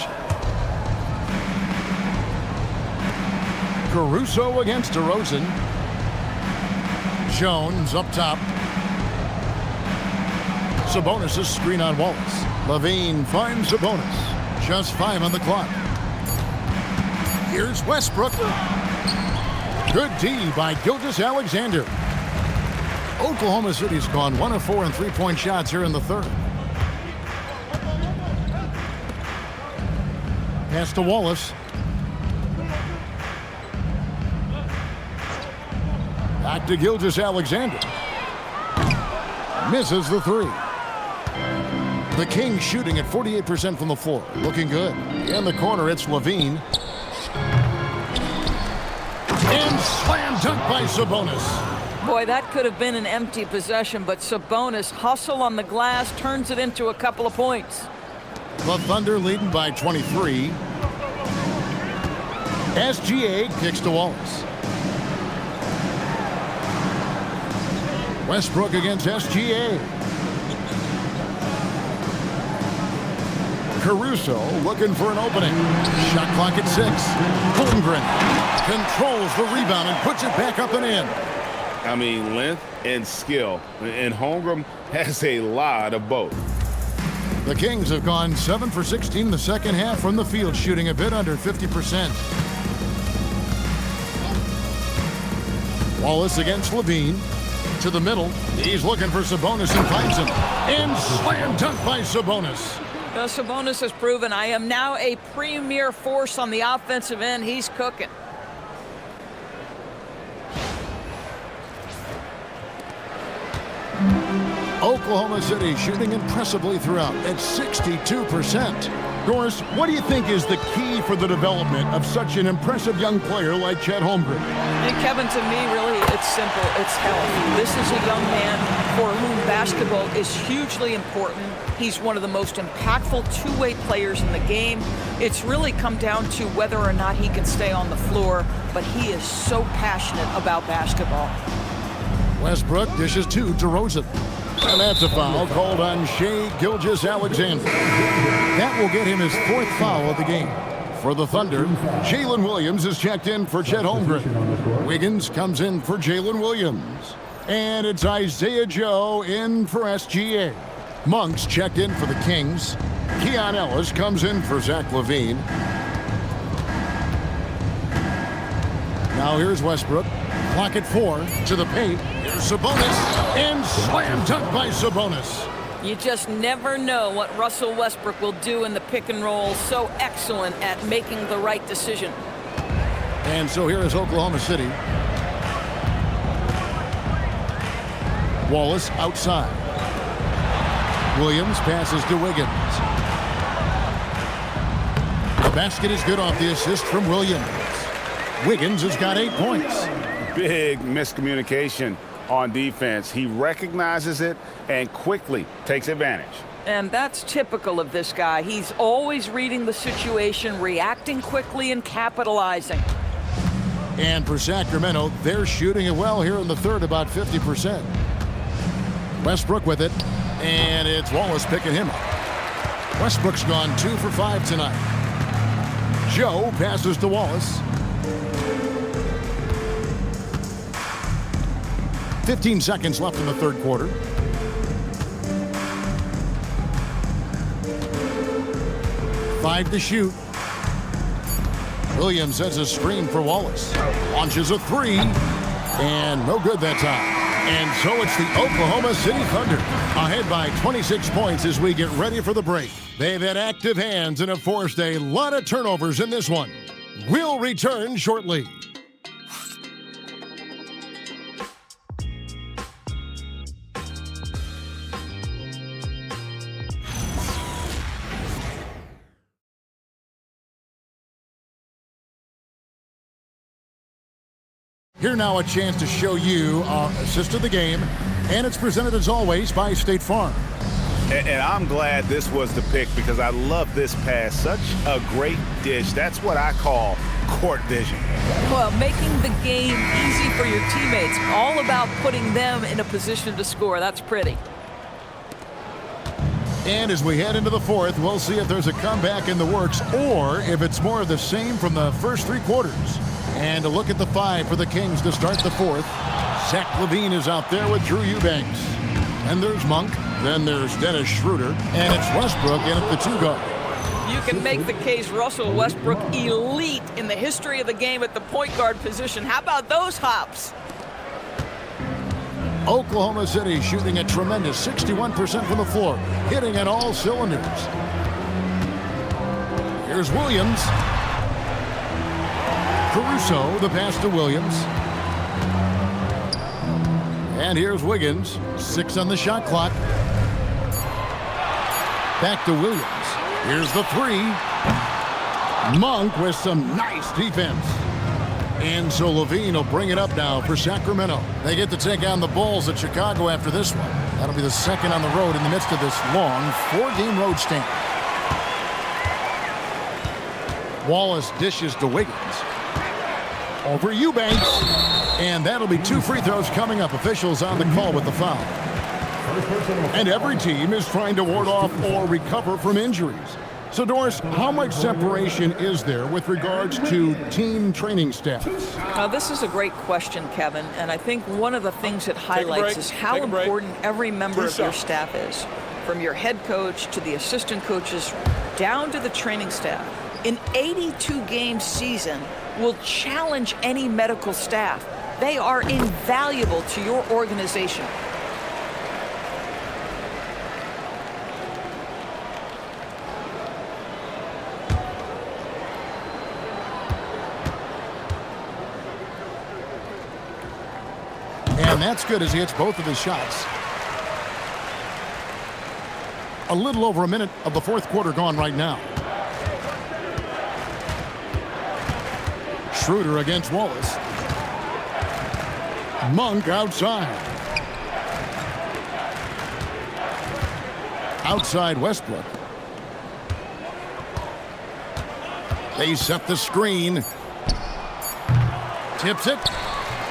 Caruso against DeRozan. Jones up top. Sabonis' screen on Wallace. Levine finds Sabonis. Just 5 on the clock. Here's Westbrook. Good D by Gilgeous-Alexander. Oklahoma City's gone 1 of 4 on 3-point shots here in the third. Pass to Wallace. Back to Gilgeous-Alexander. Misses the three. The Kings shooting at 48% from the floor. Looking good. In the corner, it's Levine. And slam dunk by Sabonis. Boy, that could have been an empty possession, but Sabonis hustle on the glass, turns it into a couple of points. The Thunder leading by 23. SGA kicks to Wallace. Westbrook against SGA. Caruso looking for an opening. Shot clock at 6. Holmgren controls the rebound and puts it back up and in. I mean, length and skill. And Holmgren has a lot of both. The Kings have gone 7 for 16 the second half from the field, shooting a bit under 50%. Wallace against Levine. To the middle. He's looking for Sabonis and finds him. And slam dunk by Sabonis. Sabonis has proven, I am now a premier force on the offensive end. He's cooking. Oklahoma City shooting impressively throughout at 62%. Doris, what do you think is the key for the development of such an impressive young player like Chet Holmgren? And Kevin, to me, really, it's simple. It's health. This is a young man for whom basketball is hugely important. He's one of the most impactful two-way players in the game. It's really come down to whether or not he can stay on the floor, but he is so passionate about basketball. Westbrook dishes to DeRozan. And that's a foul called on Shai Gilgeous-Alexander. That will get him his 4th foul of the game. For the Thunder, Jalen Williams is checked in for Chet Holmgren. Wiggins comes in for Jalen Williams. And it's Isaiah Joe in for SGA. Monk's checked in for the Kings. Keon Ellis comes in for Zach LaVine. Now here's Westbrook. Clock at 4 to the paint. Here's Sabonis. And slam dunk by Sabonis. You just never know what Russell Westbrook will do in the pick and roll. So excellent at making the right decision. And so here is Oklahoma City. Wallace outside. Williams passes to Wiggins. The basket is good off the assist from Williams. Wiggins has got 8 points. Big miscommunication on defense. He recognizes it and quickly takes advantage. And that's typical of this guy. He's always reading the situation, reacting quickly, and capitalizing. And for Sacramento, they're shooting it well here in the third, about 50%. Westbrook with it, and it's Wallace picking him up. Westbrook's gone 2 for 5 tonight. Joe passes to Wallace. 15 seconds left in the third quarter. Five to shoot. Williams has a screen for Wallace. Launches a 3, and no good that time. And so it's the Oklahoma City Thunder ahead by 26 points as we get ready for the break. They've had active hands and have forced a lot of turnovers in this one. We'll return shortly. Here now a chance to show you our assist of the game, and it's presented as always by State Farm. And I'm glad this was the pick because I love this pass. Such a great dish. That's what I call court vision. Well, making the game easy for your teammates. All about putting them in a position to score. That's pretty. And as we head into the fourth, we'll see if there's a comeback in the works or if it's more of the same from the first 3 quarters. And a look at the 5 for the Kings to start the fourth. Zach LaVine is out there with Drew Eubanks. And there's Monk. Then there's Dennis Schroeder. And it's Westbrook in at the 2 guard. You can make the case Russell Westbrook elite in the history of the game at the point guard position. How about those hops? Oklahoma City shooting a tremendous 61% from the floor, hitting at all cylinders. Here's Williams. Caruso, the pass to Williams. And here's Wiggins. 6 on the shot clock. Back to Williams. Here's the 3. Monk with some nice defense. And so Levine will bring it up now for Sacramento. They get to take on the Bulls at Chicago after this one. That'll be the second on the road in the midst of this long 4-game road stand. Wallace dishes to Wiggins. Over Eubanks. And that'll be 2 free throws coming up. Officials on the call with the foul. And every team is trying to ward off or recover from injuries. So, Doris, how much separation is there with regards to team training staff? This is a great question, Kevin, and I think one of the things it highlights is how important every member of your staff is, from your head coach to the assistant coaches down to the training staff. An 82-game season will challenge any medical staff. They are invaluable to your organization. And that's good as he hits both of his shots. A little over a minute of the fourth quarter gone right now. Schroeder against Wallace. Monk outside. Outside Westbrook. They set the screen. Tips it.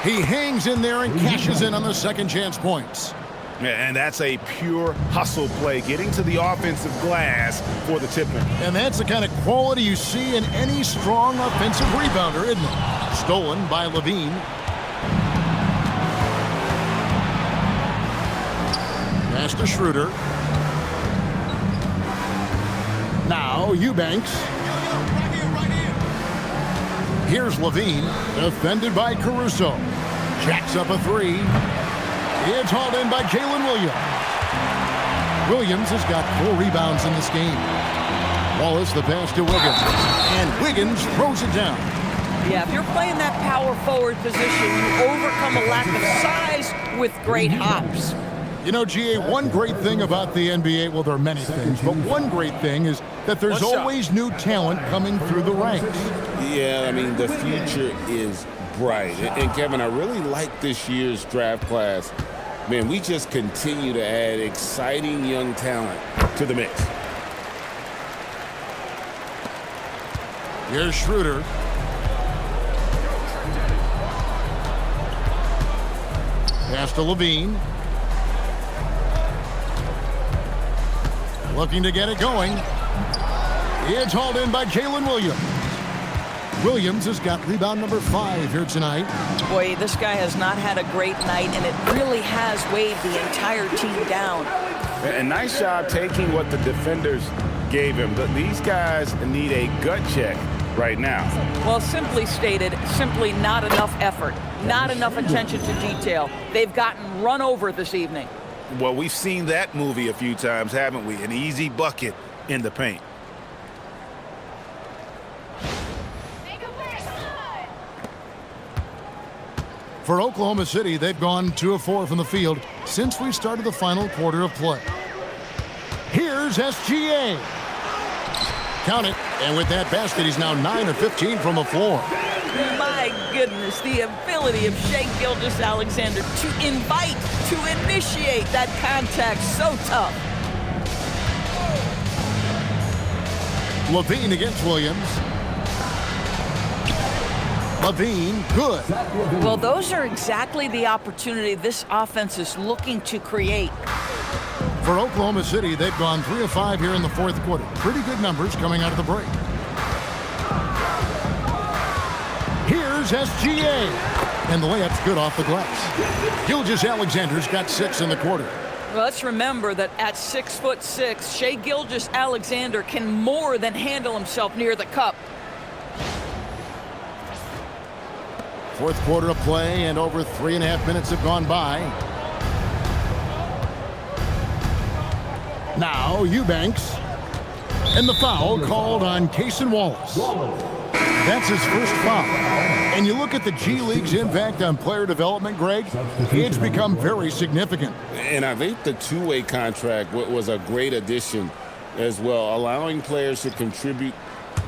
He hangs in there and cashes in on the second chance points. And that's a pure hustle play, getting to the offensive glass for the tip-in. And that's the kind of quality you see in any strong offensive rebounder, isn't it? Stolen by Levine. Pass to Schroeder. Now Eubanks. Here's Levine, defended by Caruso. Jacks up a 3. It's hauled in by Jalen Williams. Williams has got 4 rebounds in this game. Wallace the pass to Wiggins. And Wiggins throws it down. Yeah, if you're playing that power forward position, you overcome a lack of size with great hops. You know, GA, one great thing about the NBA, well, there are many things, but one great thing is that there's always new talent coming through the ranks. Yeah, I mean, the future is bright. And Kevin, I really like this year's draft class. Man, we just continue to add exciting young talent to the mix. Here's Schroeder. Pass to Levine. Looking to get it going. It's hauled in by Jalen Williams. Williams has got rebound number 5 here tonight. Boy, this guy has not had a great night, and it really has weighed the entire team down. A nice job taking what the defenders gave him. These guys need a gut check right now. Well, simply stated, simply not enough effort, not enough attention to detail. They've gotten run over this evening. Well, we've seen that movie a few times, haven't we? An easy bucket in the paint. For Oklahoma City, they've gone 2 of 4 from the field since we started the final quarter of play. Here's SGA. Count it. And with that basket, he's now 9 of 15 from the floor. My goodness, the ability of Shai Gilgeous-Alexander to invite, to initiate that contact, so tough. Levine against Williams. Levine, good. Well, those are exactly the opportunity this offense is looking to create. For Oklahoma City, they've gone 3 of 5 here in the fourth quarter. Pretty good numbers coming out of the break. Here's SGA. And the layup's good off the glass. Gilgeous-Alexander's got 6 in the quarter. Well, let's remember that at 6'6", Shai Gilgeous-Alexander can more than handle himself near the cup. Fourth quarter of play, and over 3.5 minutes have gone by. Now Eubanks. And the foul called on Cason Wallace. That's his first foul. And you look at the G League's impact on player development, Greg, it's become very significant. And I think the two-way contract was a great addition as well, allowing players to contribute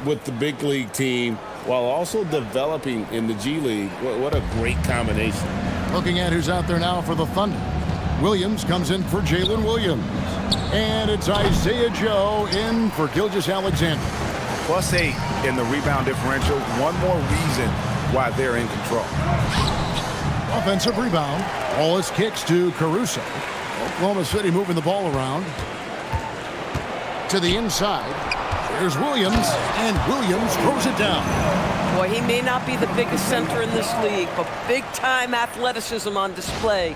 with the big league team while also developing in the G League. What a great combination. Looking at who's out there now for the Thunder. Williams comes in for Jalen Williams. And it's Isaiah Joe in for Gilgeous-Alexander. +8 in the rebound differential. One more reason why they're in control. Offensive rebound. Wallace kicks to Caruso. Oklahoma City moving the ball around. To the inside. There's Williams, and Williams throws it down. Boy, he may not be the biggest center in this league, but big-time athleticism on display.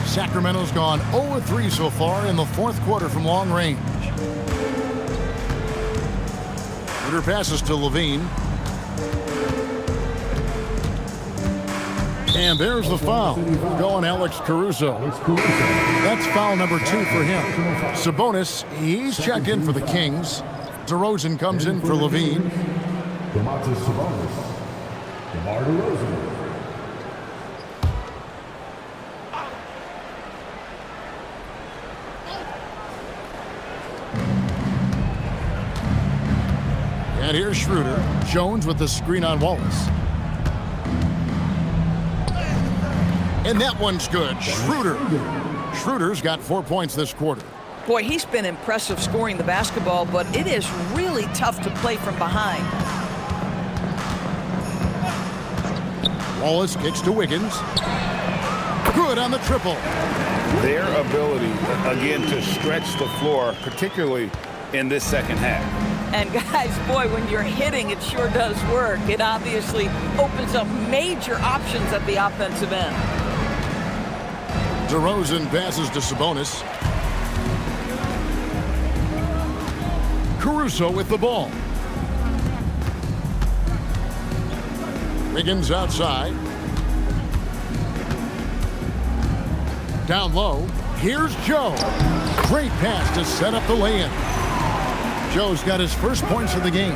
Sacramento's gone 0-3 so far in the fourth quarter from long range. Schroeder passes to Levine. And there's the foul. Going Alex Caruso. That's foul number 2 for him. Sabonis, he's checked in for the Kings. DeRozan comes in for Levine. DeMontis Sabonis. DeMar DeRozan. And here's Schroeder. Jones with the screen on Wallace. And that one's good. Schroeder. Schroeder's got 4 points this quarter. Boy, he's been impressive scoring the basketball, but it is really tough to play from behind. Wallace kicks to Wiggins. Good on the triple. Their ability, again, to stretch the floor, particularly in this second half. And guys, boy, when you're hitting, it sure does work. It obviously opens up major options at the offensive end. DeRozan passes to Sabonis. Caruso with the ball. Wiggins outside. Down low. Here's Joe. Great pass to set up the lay-in. Joe's got his first points of the game.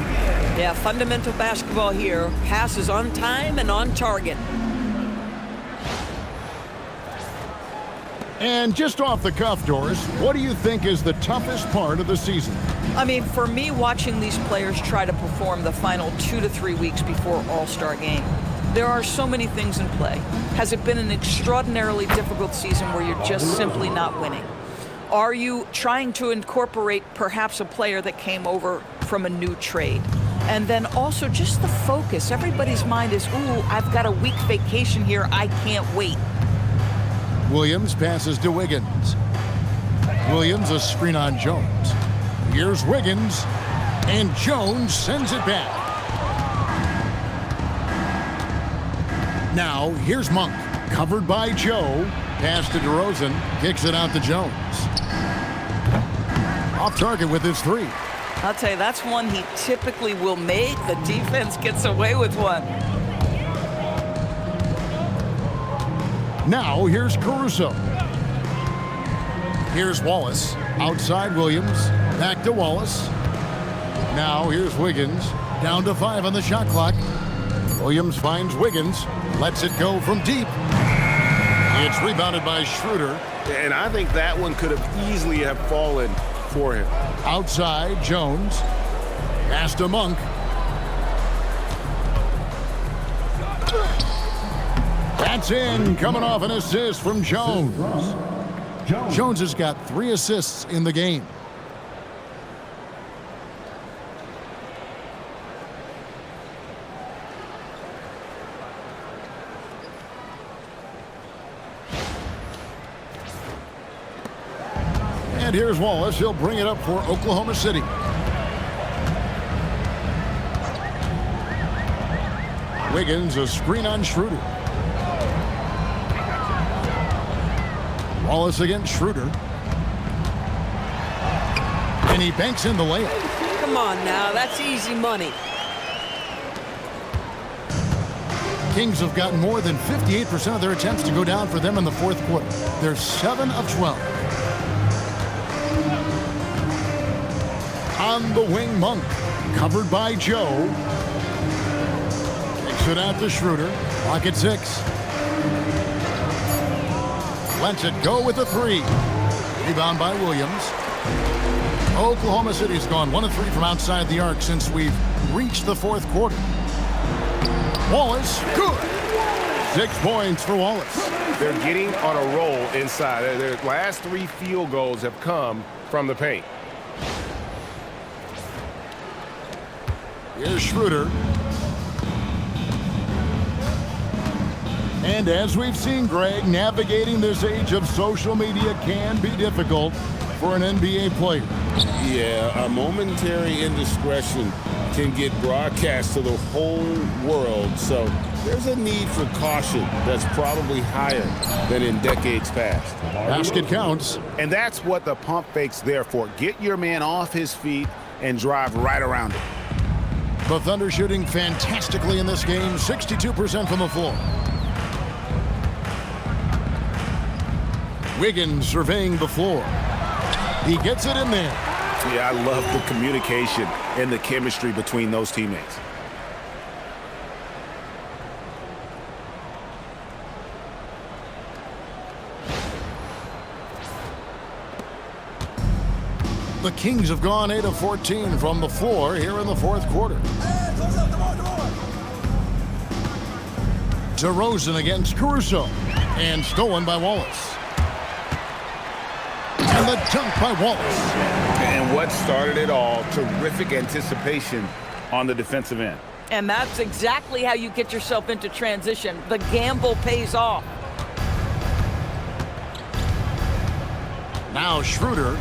Yeah, fundamental basketball here. Passes on time and on target. And just off the cuff, Doris, what do you think is the toughest part of the season? I mean, for me, watching these players try to perform the final 2 to 3 weeks before All-Star game, there are so many things in play. Has it been an extraordinarily difficult season where you're just simply not winning? Are you trying to incorporate perhaps a player that came over from a new trade? And then also just the focus. Everybody's mind is, ooh, I've got a week vacation here. I can't wait. Williams passes to Wiggins. Williams a screen on Jones. Here's Wiggins. And Jones sends it back. Now, here's Monk. Covered by Joe. Pass to DeRozan. Kicks it out to Jones. Off target with his 3. I'll tell you, that's one he typically will make. The defense gets away with one. Now, here's Caruso. Here's Wallace. Outside Williams. Back to Wallace. Now, here's Wiggins. Down to 5 on the shot clock. Williams finds Wiggins. Lets it go from deep. It's rebounded by Schroeder. And I think that one could have easily have fallen for him. Outside, Jones. Pass to Monk. That's in, coming off an assist from Jones. Jones has got 3 assists in the game. And here's Wallace. He'll bring it up for Oklahoma City. Wiggins, a screen on Schroeder. Wallace against Schroeder. And he banks in the layup. Come on now, that's easy money. Kings have gotten more than 58% of their attempts to go down for them in the fourth quarter. They're 7 of 12. On the wing, Monk. Covered by Joe. Takes it out to Schroeder. Clock at 6. Lets it go with a 3. Rebound by Williams. Oklahoma City's gone 1 of 3 from outside the arc since we've reached the 4th quarter. Wallace, good. 6 points for Wallace. They're getting on a roll inside. Their last 3 field goals have come from the paint. Here's Schroeder. And as we've seen, Greg, navigating this age of social media can be difficult for an NBA player. Yeah, a momentary indiscretion can get broadcast to the whole world, so there's a need for caution that's probably higher than in decades past. Basket counts. And that's what the pump fake's there for. Get your man off his feet and drive right around it. The Thunder shooting fantastically in this game, 62% from the floor. Wiggins surveying the floor. He gets it in there. Yeah, I love the communication and the chemistry between those teammates. The Kings have gone 8 of 14 from the floor here in the 4th quarter. DeRozan against Caruso. And stolen by Wallace. And the dunk by Wallace. And what started it all, terrific anticipation on the defensive end. And that's exactly how you get yourself into transition. The gamble pays off. Now Schroeder.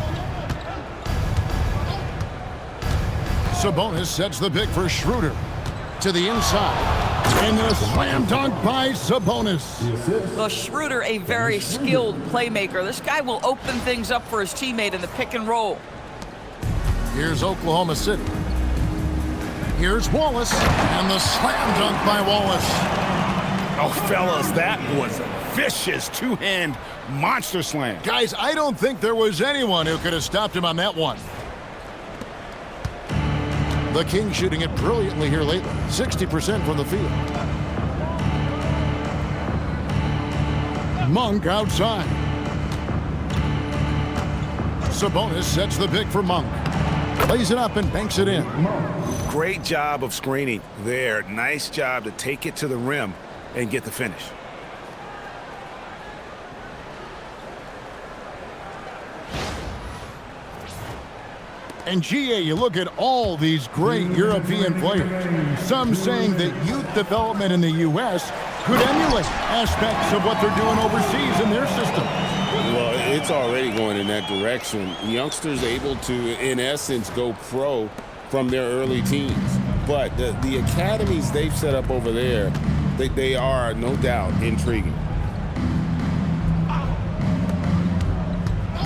Sabonis sets the pick for Schroeder. To the inside. And a slam dunk by Sabonis. Well, Schroeder, a very skilled playmaker. This guy will open things up for his teammate in the pick and roll. Here's Oklahoma City. Here's Wallace. And the slam dunk by Wallace. Oh, fellas, that was a vicious two-hand monster slam. Guys, I don't think there was anyone who could have stopped him on that one. The Kings shooting it brilliantly here lately. 60% from the field. Monk outside. Sabonis sets the pick for Monk. Lays it up and banks it in. Great job of screening there. Nice job to take it to the rim and get the finish. And GA, you look at all these great European players. Some saying that youth development in the U.S. could emulate aspects of what they're doing overseas in their system. Well, it's already going in that direction. Youngsters able to, in essence, go pro from their early teens. But the academies they've set up over there, they are, no doubt, intriguing.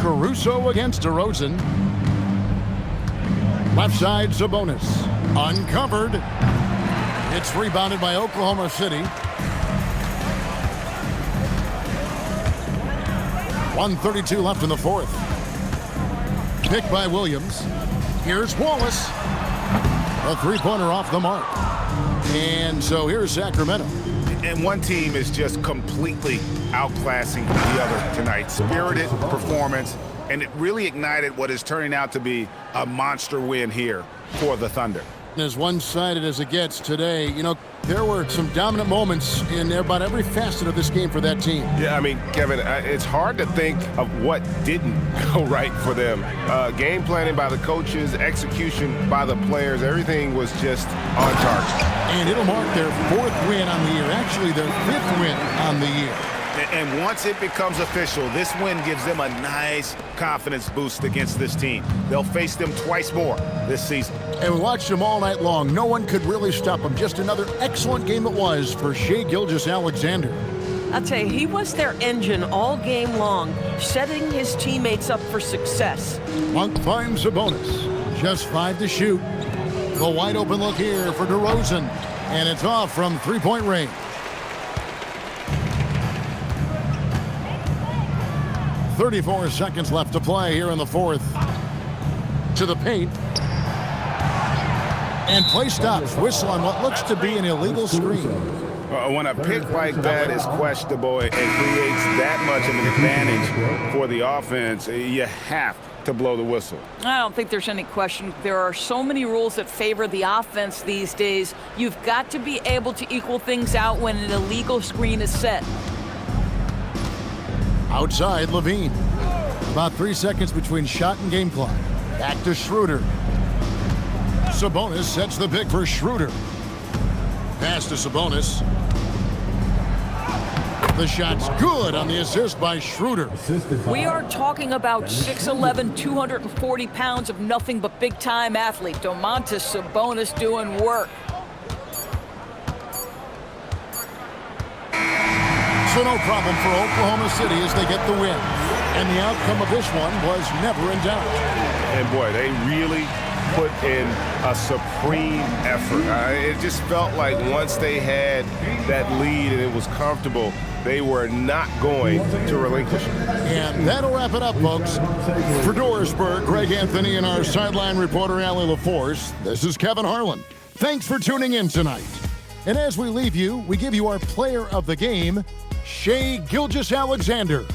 Caruso against DeRozan. Left side, Sabonis. Uncovered. It's rebounded by Oklahoma City. 1:32 left in the 4th. Picked by Williams. Here's Wallace. A three-pointer off the mark. And so here's Sacramento. And one team is just completely outclassing the other tonight. Spirited performance. And it really ignited what is turning out to be a monster win here for the Thunder. As one-sided as it gets today, you know, there were some dominant moments in about every facet of this game for that team. Yeah, I mean, Kevin, it's hard to think of what didn't go right for them. Game planning by the coaches, execution by the players, everything was just on target. And it'll mark their 4th win on the year, actually their 5th win on the year. And once it becomes official, this win gives them a nice confidence boost against this team. They'll face them twice more this season. And we watched them all night long. No one could really stop them. Just another excellent game it was for Shai Gilgeous-Alexander. I'll tell you, he was their engine all game long, setting his teammates up for success. Monk finds Sabonis. Just 5 to shoot. The wide open look here for DeRozan. And it's off from three-point range. 34 seconds left to play here in the 4th. To the paint. And play stops. Whistle on what looks to be an illegal screen. When a pick like that is questionable and creates that much of an advantage for the offense, you have to blow the whistle. I don't think there's any question. There are so many rules that favor the offense these days. You've got to be able to equal things out when an illegal screen is set. Outside, Levine. About 3 seconds between shot and game clock. Back to Schroeder. Sabonis sets the pick for Schroeder. Pass to Sabonis. The shot's good on the assist by Schroeder. We are talking about 6'11", 240 pounds of nothing but big-time athlete. Domantas Sabonis doing work. So no problem for Oklahoma City as they get the win. And the outcome of this one was never in doubt. And boy, they really put in a supreme effort. It just felt like once they had that lead and it was comfortable, they were not going to relinquish it. And that'll wrap it up, folks. For Dorisburg, Greg Anthony, and our sideline reporter, Allie LaForce, this is Kevin Harlan. Thanks for tuning in tonight. And as we leave you, we give you our player of the game, Shai Gilgeous-Alexander.